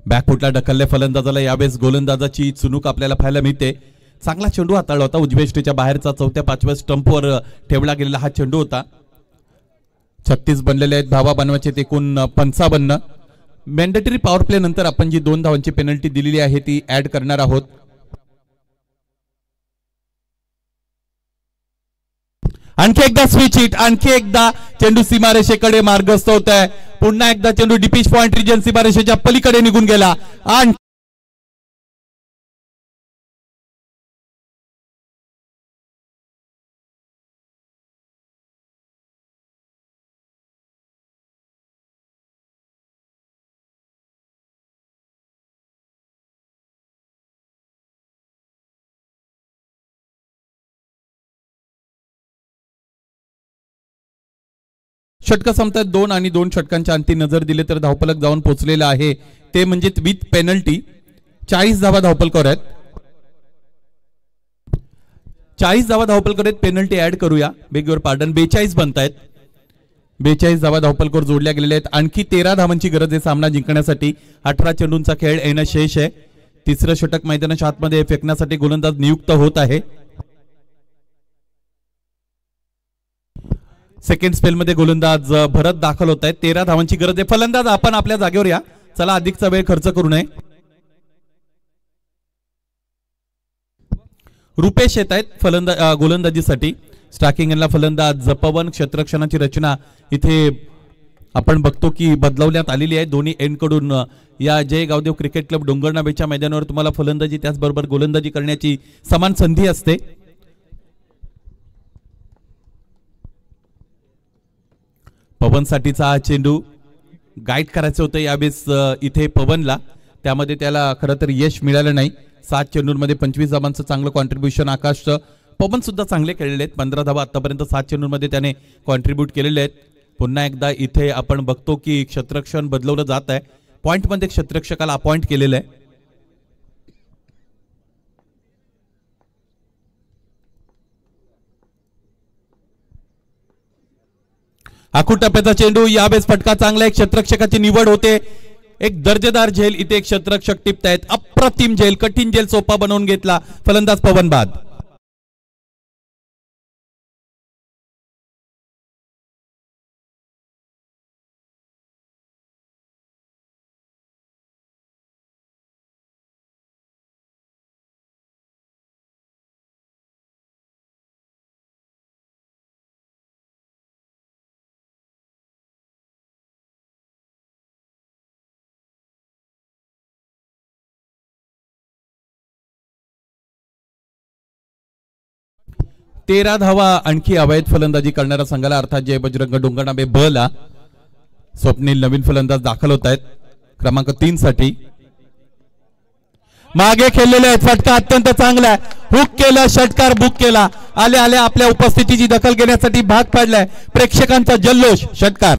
बॅकफुटला ढकलले फलंदाजाला. यावेळेस गोलंदाजाची चुनूक आपल्याला पाहायला मिळते. चांगला चेंडू हाताळला होता. उजव्या स्टेच्या बाहेरचा 4थ्या-5व्या स्टंपवर ठेवला गेलेला हा चेंडू होता. 36 बनलेले आहेत. धावा बनवायचे एकूण 55. मॅन्डेटरी पॉवर प्ले नंतर आपण जी 2 धावांची पेनल्टी दिलेली आहे ती ऍड करणार आहोत. आणखी एकदा स्विच हिट. आणखी एकदा चेंडू सीमारेषेकडे मार्गस्थ होत आहे. पुन्हा एकदा चेंडू डिपिच पॉइंट रिजन सीमारेषेच्या पलीकडे निघून गेला. आणि षटक संपतात 2 आणि 2 षटकांच्या अंती नजर दिले तर धावफलक जाऊन पोहोचलेला आहे ते म्हणजे विथ पेनल्टी 40 धावा धावफलकावर आहेत. 40 धावा धावफलकावर आहेत. पेनल्टी ऍड करूया. Beg your pardon. 42 बनतायत. 42 धावा धावपलकर जोडल्या गेलेल्या आहेत. आणखी 13 धावांची गरज आहे सामना जिंकण्यासाठी. 18 चेंडूंचा खेळ येणं शेष आहे. तिसरं षटक मैदानाच्या आतमध्ये फेकण्यासाठी गोलंदाज नियुक्त होत आहे. सेकंड स्पेल मध्ये गोलंदाज भरत दाखल होत आहेत. 13 धावांची गरज आहे. फलंदाज आपण आपल्या जागेवर या. चला अधिकचा वेळ खर्च करू नये. रुपेश येत आहेत गोलंदाजीसाठी. स्टार्किंगला फलंदाज पवन. क्षेत्ररक्षणाची रचना इथे आपण बघतो की बदलवण्यात आलेली आहे दोन्ही एंड कडून. या जय गावदेव क्रिकेट क्लब डोंगरनाबेच्या मैदानावर तुम्हाला फलंदाजी त्याचबरोबर गोलंदाजी करण्याची समान संधी असते. पवन साठीचा हा चेंडू गाईड करायचं होतं यावेळेस इथे पवनला. त्यामध्ये त्याला खरं तर यश मिळालं नाही. 7 चेंडूंमध्ये 25 धावांचं चांगलं कॉन्ट्रीब्युशन आकाश. पवन सुद्धा चांगले खेळलेले आहेत. 15 धावा आतापर्यंत 7 चेंडूंमध्ये त्याने कॉन्ट्रीब्यूट केलेले आहेत. पुन्हा एकदा इथे आपण बघतो की क्षेत्ररक्षण बदलवलं जात आहे. पॉइंटमध्ये क्षेत्ररक्षकाला अपॉइंट केलेलं आहे. आखूड टप्प्याचा चेंडू. यावेळेस फटका चांगला आहे. क्षेत्ररक्षकाची निवड होते. एक दर्जेदार झेल इथे क्षेत्ररक्षक टिपतायत. अप्रतिम झेल, कठीण झेल सोपा बनवून घेतला फलंदाज पवन बाद. तेरा धावा आणखी अवैध फलंदाजी करणाऱ्या संघाला अर्थात जय बजरंग डोंगरनाबे ब ला स्वप्नील नवीन फलंदाज दाखल होत आहेत क्रमांक 3 साठी. मागे खेळलेले आहेत. फटका अत्यंत चांगला आहे. हुक केलं, षटकार बुक केला. आले आले आपल्या उपस्थितीची दखल घेण्यासाठी भाग पाडलाय. प्रेक्षकांचा जल्लोष. षटकार.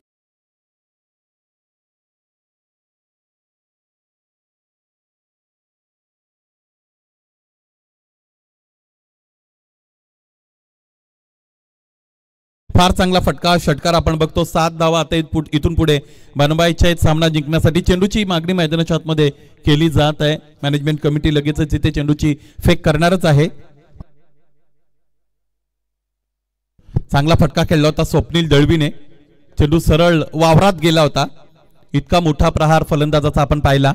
फार चांगला फटका, षटकार आपण बघतो. 7 धावा आता इथून पुढे बनवायच्या आहेत सामना जिंकण्यासाठी. चेंडूची मागणी मैदानाच्या आतमध्ये केली जात आहे. मॅनेजमेंट कमिटी लगेचच इथे चेंडूची फेक करणारच आहे. चांगला फटका खेळला होता स्वप्नील दळवीने. चेंडू सरळ वावरात गेला होता. इतका मोठा प्रहार फलंदाजाचा आपण पाहिला.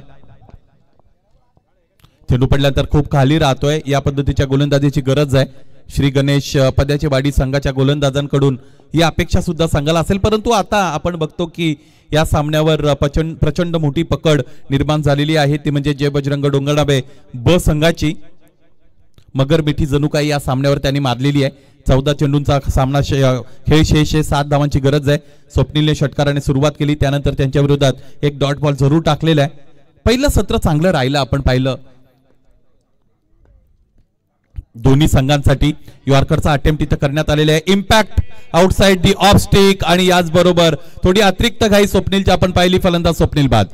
चेंडू पडल्यानंतर खूप खाली राहतोय. या पद्धतीच्या गोलंदाजीची गरज आहे. श्री गणेश पद्याची वाडी संघाच्या गोलंदाजांकडून ही अपेक्षा सुद्धा संघाला असेल. परंतु आता आपण बघतो की या सामन्यावर प्रचंड मोठी पकड निर्माण झालेली आहे. ती म्हणजे जय बजरंग डोंगरनाबे ब संघाची. मगर मिठी जणू काही या सामन्यावर त्यांनी मारलेली आहे. 14 चेंडूंचा सामना खेळ शेष. 7 धावांची गरज आहे. स्वप्नीलने षटकाराने सुरुवात केली. त्यानंतर त्यांच्या विरोधात एक डॉट बॉल जरूर टाकलेला आहे. पहिलं सत्र चांगलं राहिलं आपण पाहिलं दोन्ही संघांसाठी. यॉर्करचा अटेम्प्ट इथं करण्यात आलेला आहे. Impact outside the of stick आणि याचबरोबर थोडी अतिरिक्त घाई स्वप्नीलची आपण पाहिली. फलंदाज स्वप्नील बाद.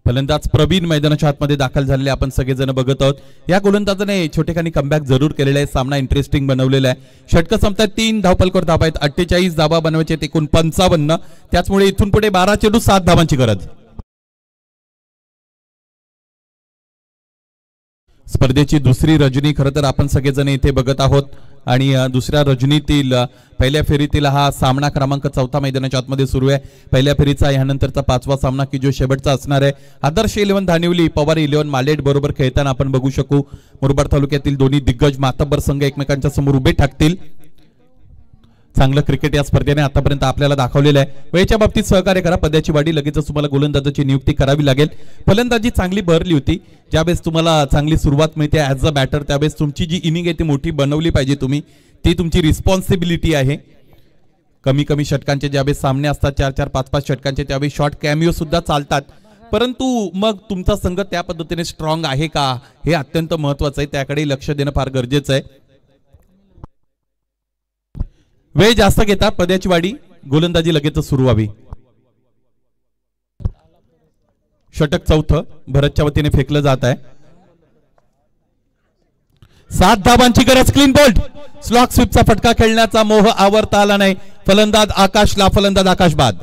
फलंदाज प्रवीण मैदानाच्या आतमध्ये दाखल झालेले आपण सगळेजण बघत आहोत. या गोलंदाजाने छोटेखानी कमबॅक जरूर केलेला आहे. सामना इंटरेस्टिंग बनवलेला आहे. षटक संपतात. 3 धावपलकर धावा आहेत. 48 धावा बनवायचे एकूण 55. त्याचमुळे इथून पुढे 12 चेंडू 7 धावांची गरज. स्पर्धेची दुसरी रजनी खरं तर आपण सगळेजण इथे बघत आहोत आणि दुसऱ्या रजनीतील पहिल्या फेरीतील हा सामना क्रमांक 4 मैदानाच्या आतमध्ये सुरू आहे. पहिल्या फेरीचा यानंतरचा 5वा सामना की जो शेवटचा असणार आहे. आदर्श 11 धानिवली पवार 11 मालेट बरोबर खेळताना आपण बघू शकू. मुरबाड तालुक्यातील दोन्ही दिग्गज मातब्बर संघ एकमेकांच्या समोर उभे ठाकतील. चांगलं क्रिकेट या स्पर्धेने आतापर्यंत आपल्याला दाखवलेलं आहे. वेळेच्या बाबतीत सहकार्य करा. पद्याची वाढी लगेचच तुम्हाला गोलंदाजाची नियुक्ती करावी लागेल. फलंदाजी चांगली भरली होती. ज्यावेळेस तुम्हाला चांगली सुरुवात मिळते ॲज अ बॅटर, त्यावेळेस तुमची जी इनिंग आहे ती मोठी बनवली पाहिजे तुम्ही. ती तुमची रिस्पॉन्सिबिलिटी आहे. कमी कमी षटकांचे ज्यावेळेस सामने असतात 4-4, 5-5 षटकांचे, त्यावेळेस शॉर्ट कॅमिओ सुद्धा चालतात. परंतु मग तुमचा संघ त्या पद्धतीने स्ट्रॉंग आहे का हे अत्यंत महत्वाचं आहे. त्याकडे लक्ष देणं फार गरजेचं आहे. वेळ जास्त घेता पद्याची वाढी, गोलंदाजी लगेच सुरू व्हावी. षटक चौथं भरतच्या वतीने फेकलं जात आहे. 7 धावांची गरज. Clean bowled. स्लॉक स्वीपचा फटका खेळण्याचा मोह आवरता आला नाही. फलंदाज आकाशला, फलंदाज आकाश बाद.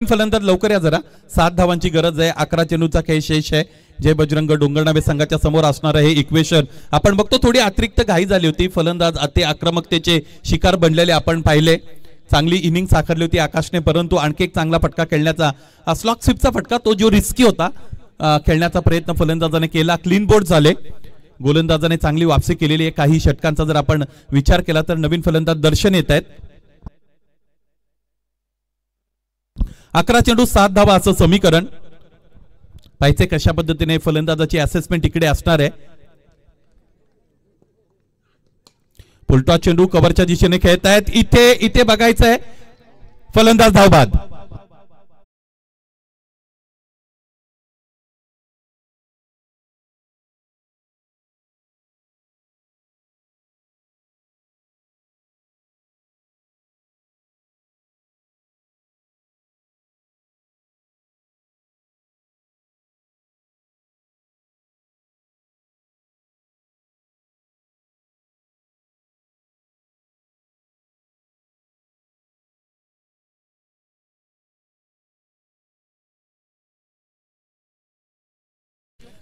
फलंदाज लवकर या जरा. 7 धावांची गरज आहे. 11 चेंडूचा खेळ शेष आहे. जय बजरंग डोंगरनावे संघाच्या समोर असणार आहे इक्वेशन. आपण बघतो थोडी अतिरिक्त घाई झाली होती. फलंदाज अति आक्रमकतेचे शिकार बनलेले आपण पाहिले. चांगली इनिंग साकारली होती आकाशने, परंतु आणखी एक चांगला फटका खेळण्याचा, स्लॉक स्वीपचा फटका, तो जो रिस्की होता, खेळण्याचा प्रयत्न फलंदाजाने केला. क्लीन बोर्ड झाले. गोलंदाजाने चांगली वापसी केलेली आहे. काही षटकांचा जर आपण विचार केला तर नवीन फलंदाज दर्शन येत आहेत. 11 चेंडू 7 धावा असं समीकरण. पाहिजे कशा पद्धतीने फलंदाजाची असेसमेंट इकडे असणार आहे. फुलटॉस चेंडू कव्हरच्या दिशेने खेळत आहेत. इथे बघायचं आहे. फलंदाज धावबाद.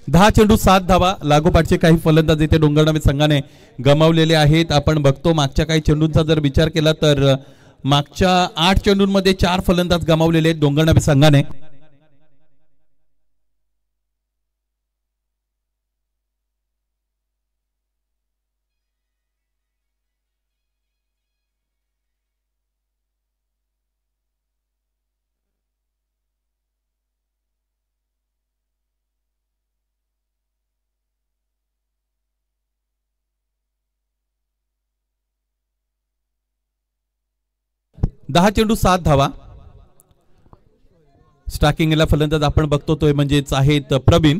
दहा चेंडू 7 धावा. लागोपाठचे काही फलंदाज इथे डोंगरनावे संघाने गमावलेले आहेत. आपण बघतो मागच्या काही चेंडूंचा जर विचार केला तर मागच्या 8 चेंडूंमध्ये 4 फलंदाज गमावलेले आहेत डोंगरनावे संघाने. दहा चेंडू 7 धावा. स्टार्टिंगला फलंदाज आपण बघतो तो म्हणजेच आहेत प्रवीण.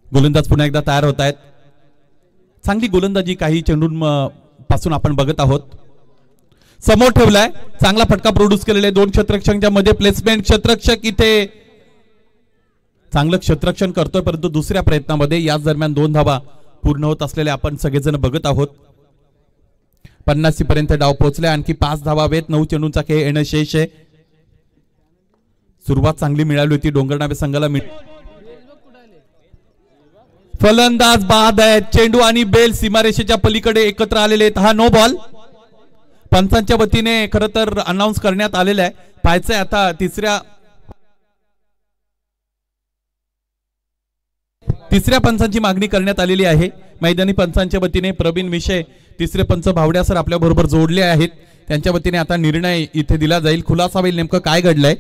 गोलंदाज पुन्हा एकदा तयार होत आहेत. चांगली गोलंदाजी काही चेंडूंपासून आपण बघत आहोत. समोर ठेवलाय. चांगला फटका प्रोड्यूस केलेले 2 क्षेत्ररक्षकांच्या मध्ये प्लेसमेंट. क्षेत्ररक्षक इथे चांगलं क्षेत्ररक्षण करतोय, परंतु दुसऱ्या प्रयत्नामध्ये याच दरम्यान 2 धावा पूर्ण होत असलेले आपण सगळेजण बघत आहोत. 50 पर्यंत डाव पोहोचले. आणखी 5 धावा हवेत. 9 चेंडूंचा खेळ येणं शेष आहे. सुरुवात चांगली मिळाली होती डोंगरनावे संघाला. फलंदाज बाद आहेत. चेंडू आणि बेल सीमारेषेच्या पलीकडे एकत्र आलेले आहेत. हा नो बॉल पंचांच्या वतीने खरं तर अनाऊन्स करण्यात आलेला आहे. पाहायचंय आता तिसऱ्या पंचांची मागणी करण्यात आलेली आहे. मैदानी पंचांच्या वतीने प्रवीण विषय तिसरे पंच भावड्या सर आपल्या बरोबर जोडले आहेत. त्यांच्या वतीने आता निर्णय इथे दिला जाईल. खुलासा होईल नेमकं काय घडलंय.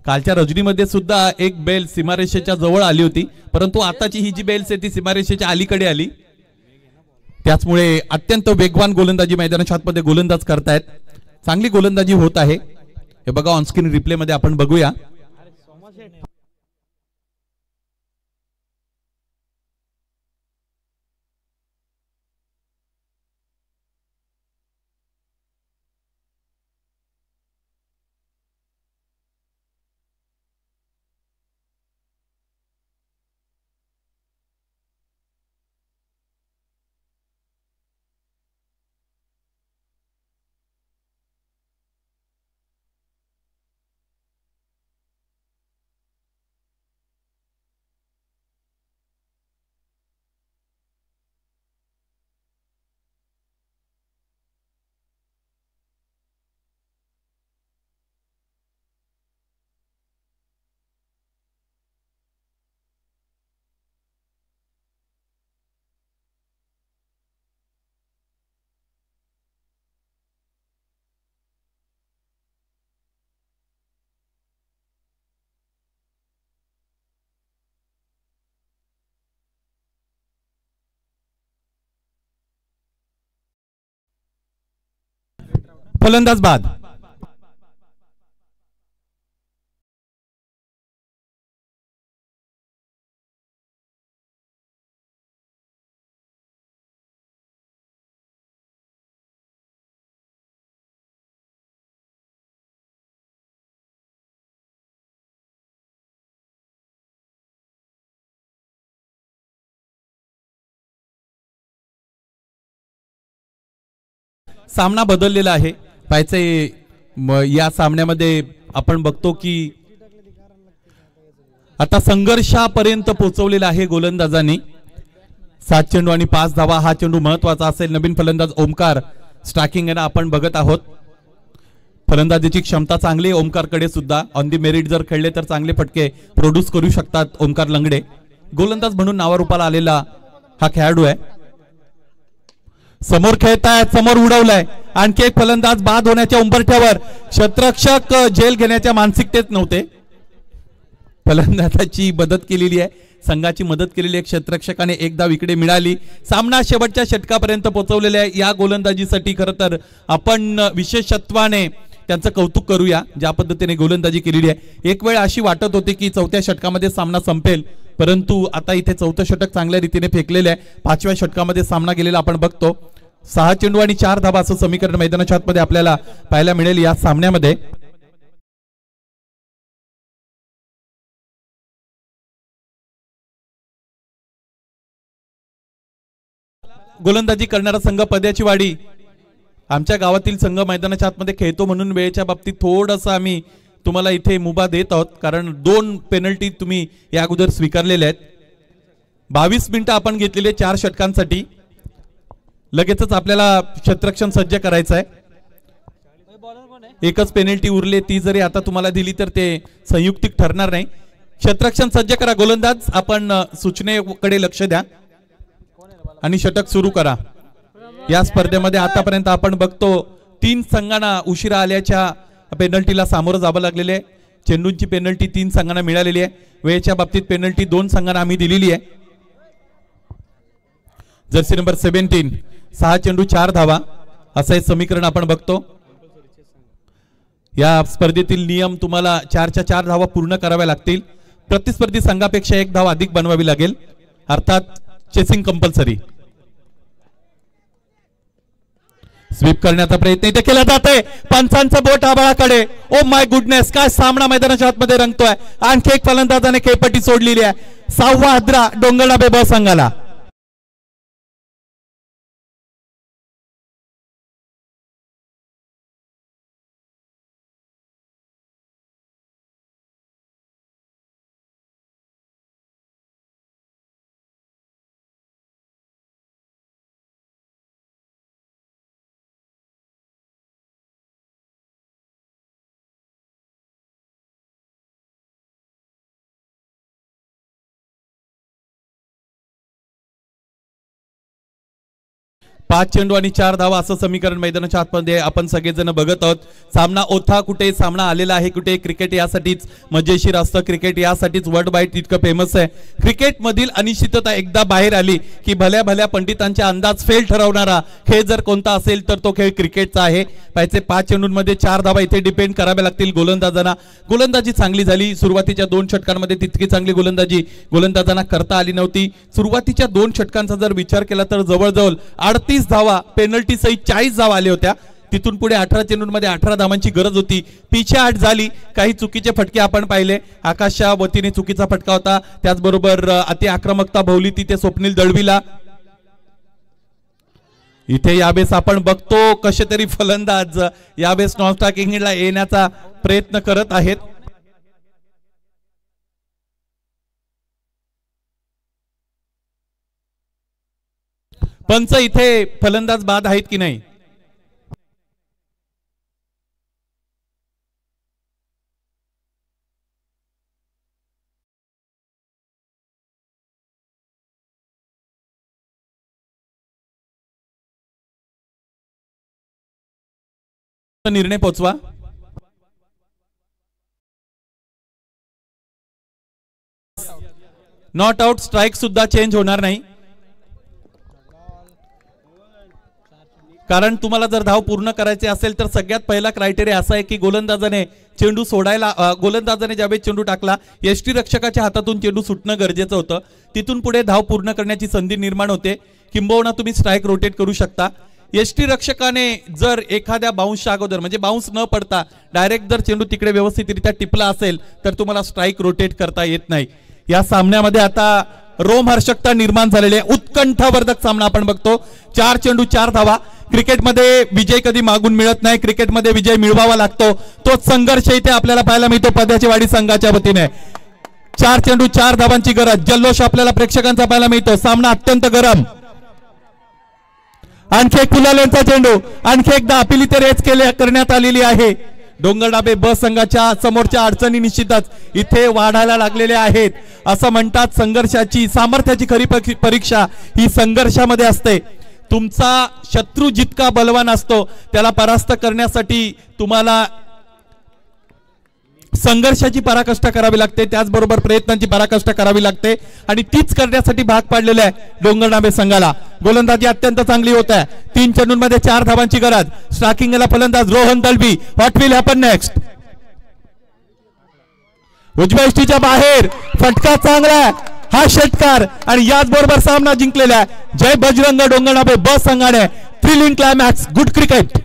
कालच्या रजनीमध्ये सुद्धा एक बेल सीमारेषेच्या जवळ आली होती, परंतु आताची ही जी बेल्स आहे ती सीमारेषेच्या अलीकडे आली. त्याचमुळे अत्यंत वेगवान गोलंदाजी मैदानाच्या आतमध्ये गोलंदाज करतायत. चांगली गोलंदाजी होत आहे. हे बघा ऑनस्क्रीन रिप्ले मध्ये आपण बघूया. फलंदाज बाद. सामना बदललेला आहे. पाहायचे या सामन्यामध्ये आपण बघतो की आता संघर्षापर्यंत पोहोचवलेला आहे गोलंदाजांनी. 7 चेंडू आणि 5 धावा. हा चेंडू महत्वाचा असेल. नवीन फलंदाज ओमकार स्ट्रायकिंग आहे आपण बघत आहोत. फलंदाजीची क्षमता चांगली आहे ओमकारकडे सुद्धा. ऑन दी मेरिट जर खेळले तर चांगले फटके प्रोड्यूस करू शकतात ओमकार लंगडे. गोलंदाज म्हणून नावारूपाला आलेला हा खेळाडू आहे. समोर खेळतायत, समोर उडवलाय. आणखी एक फलंदाज बाद होण्याच्या उंबरठ्यावर. क्षेत्ररक्षक झेल घेण्याच्या मानसिकतेत नव्हते. फलंदाजाची मदत केलेली आहे, संघाची मदत केलेली आहे. क्षेत्ररक्षकाने एक धाव इकडे मिळाली. सामना शेवटच्या षटकापर्यंत पोहोचवलेला आहे. या गोलंदाजीसाठी खरं तर आपण विशेषत्वाने त्यांचं कौतुक करूया, ज्या पद्धतीने गोलंदाजी केलेली आहे. एक वेळ अशी वाटत होती की चौथ्या षटकामध्ये सामना संपेल, परंतु आता इथे चौथं षटक चांगल्या रीतीने फेकलेलं आहे. 5व्या षटकामध्ये सामना गेलेला आपण बघतो. 6 चेंडू आणि 4 धावा असं समीकरण मैदानाच्या आतमध्ये आपल्याला पाहायला मिळेल या सामन्यामध्ये. गोलंदाजी करणारा संघ पद्याची वाडी. आमच्या गावातील संघ मैदानाच्या आतमध्ये खेळतो म्हणून वेळेच्या बाबतीत थोडंसं आम्ही तुम्हाला इथे मुभा देत आहोत, कारण 2 पेनल्टी तुम्ही या अगोदर स्वीकारलेल्या आहेत. 22 मिनिटं आपण घेतलेले 4 षटकांसाठी. लगेचच आपल्याला क्षेत्ररक्षण सज्ज करायचं आहे. एकच पेनल्टी उरली, ती जरी आता तुम्हाला दिली तर ते संयुक्तिक ठरणार नाही. क्षेत्ररक्षण सज्ज करा गोलंदाज. आपण सूचनेकडे लक्ष द्या आणि षटक सुरू करा. या स्पर्धेमध्ये आतापर्यंत आपण बघतो 3 संघांना उशिरा आल्याच्या पेनल्टीला सामोरं जावं लागलेले आहे. चेंडूंची पेनल्टी 3 संघांना मिळालेली आहे. वेळेच्या बाबतीत पेनल्टी 2 संघांना आम्ही दिलेली आहे. जर्सी नंबर 17 6 चेंडू 4 धावा असं हे समीकरण आपण बघतो. या स्पर्धेतील नियम तुम्हाला 4च्या 4 धावा पूर्ण कराव्या लागतील. प्रतिस्पर्धी संघापेक्षा 1 धाव अधिक बनवावी लागेल, अर्थात चेसिंग कंपल्सरी. स्वीप करण्याचा प्रयत्न इथे केला जातोय. पंचांचं बोट आबाळाकडे. ओ माय गुडनेस, काय सामना मैदानाच्या आतमध्ये रंगतोय. आणखी एक फलंदाजाने खेळपट्टी सोडलेली आहे. 6वा हद्रा डोंगरडा ब संघाला. पाच चेंडू आणि 4 धावा असं समीकरण मैदानाच्या आतमध्ये आपण सगळेजण बघत आहोत. सामना ओथा कुठे सामना आलेला आहे कुठे. क्रिकेट यासाठीच मजेशीर असतं. क्रिकेट यासाठीच वर्ल्ड वाईड इतकं फेमस आहे. क्रिकेट मधील अनिश्चितता एकदा बाहेर आली की भल्या भल्या पंडितांचे अंदाज फेल ठरवणारा खेळ जर कोणता असेल तर तो खेळ क्रिकेटचा आहे. पाहिजे 5 चेंडूंमध्ये 4 धावा इथे डिपेंड कराव्या लागतील गोलंदाजांना. गोलंदाजी चांगली झाली. सुरुवातीच्या 2 षटकांमध्ये तितकी चांगली गोलंदाजी गोलंदाजांना करता आली नव्हती. सुरुवातीच्या 2 षटकांचा जर विचार केला तर जवळजवळ 38 धावा पेनल्टी सहित 40 धावा आल्या होत्या. तिथून पुढे 18 चेंडूंमध्ये 18 धावांची गरज होती. पिछेहाट झाली. काही चुकीचे फटके आपण पाहिले. आकाशच्या वतीने चुकीचा फटका होता. त्याचबरोबर अति आक्रमकता भोवली तिथे स्वप्नील दळवीला. इथे यावेळेस आपण बघतो कसे तरी फलंदाज यावेळेस नॉन स्ट्रायकिंगला येण्याचा प्रयत्न करत आहेत. पंच इथे फलंदाज बाद आहेत की नाही. निर्णय पोचवा. नॉट आउट स्ट्राइक सुद्धा चेंज होणार नाही. कारण तुम्हाला जर धाव पूर्ण करायची असेल तर सगळ्यात पहिला क्रायटेरिया असा आहे की गोलंदाजाने चेंडू सोडायला, गोलंदाजाने ज्यावेळी चेंडू टाकला यष्टीरक्षकाच्या हातातून चेंडू सुटणं गरजेचं होतं. तिथून पुढे धाव पूर्ण करण्याची संधी निर्माण होते. किंबहुना तुम्ही स्ट्राईक रोटेट करू शकता. यष्टीरक्षकाने जर एखाद्या बाउन्सच्या अगोदर म्हणजे बाउन्स न पडता डायरेक्ट जर चेंडू तिकडे व्यवस्थितरित्या टिपला असेल तर तुम्हाला स्ट्राईक रोटेट करता येत नाही. या सामन्यामध्ये आता रोमहर्षकता निर्माण झालेली आहे. उत्कंठावर्धक सामना आपण बघतो. 4 चेंडू 4 धावा. क्रिकेटमध्ये विजय कधी मागून मिळत नाही, क्रिकेटमध्ये विजय मिळवावा लागतो. तोच संघर्ष इथे आपल्याला पाहायला मिळतो पद्याची वाडी संघाच्या वतीने. 4 चेंडू 4 धावांची गरज, जल्लोष आपल्याला प्रेक्षकांचा पाहायला मिळतो. सामना अत्यंत गरम. आणखी एक फुलालेंचा चेंडू, आणखी एकदा अपील इथे रेस करण्यात आलेली आहे. डोंगरडाबे ब संघाच्या समोरच्या अडचणी निश्चितच इथे वाढायला लागलेल्या आहेत. असं म्हणतात संघर्षाची, सामर्थ्याची खरी परीक्षा ही संघर्षामध्ये असते. तुमचा शत्रू जितका बलवान असतो त्याला परास्त करण्यासाठी तुम्हाला संघर्षाची पराकाष्ठा करावी लागते, त्याचबरोबर प्रयत्नांची पराकाष्ठा करावी लागते आणि तीच करण्यासाठी भाग पाडलेला आहे डोंगरडाबे संघाला. गोलंदाजी अत्यंत चांगली होत आहे. 3 चेंडूंमध्ये 4 धावांची गरज. स्ट्रायकिंगला फलंदाज Rohan Dalvi. What will happen next? उजव्या यष्टीच्या बाहेर फटका चांगला, हा षटकार आणि याचबरोबर सामना जिंकलेला आहे. जय बजरंग डोंगरडाबे ब संघाने. Thrilling climax. Good cricket.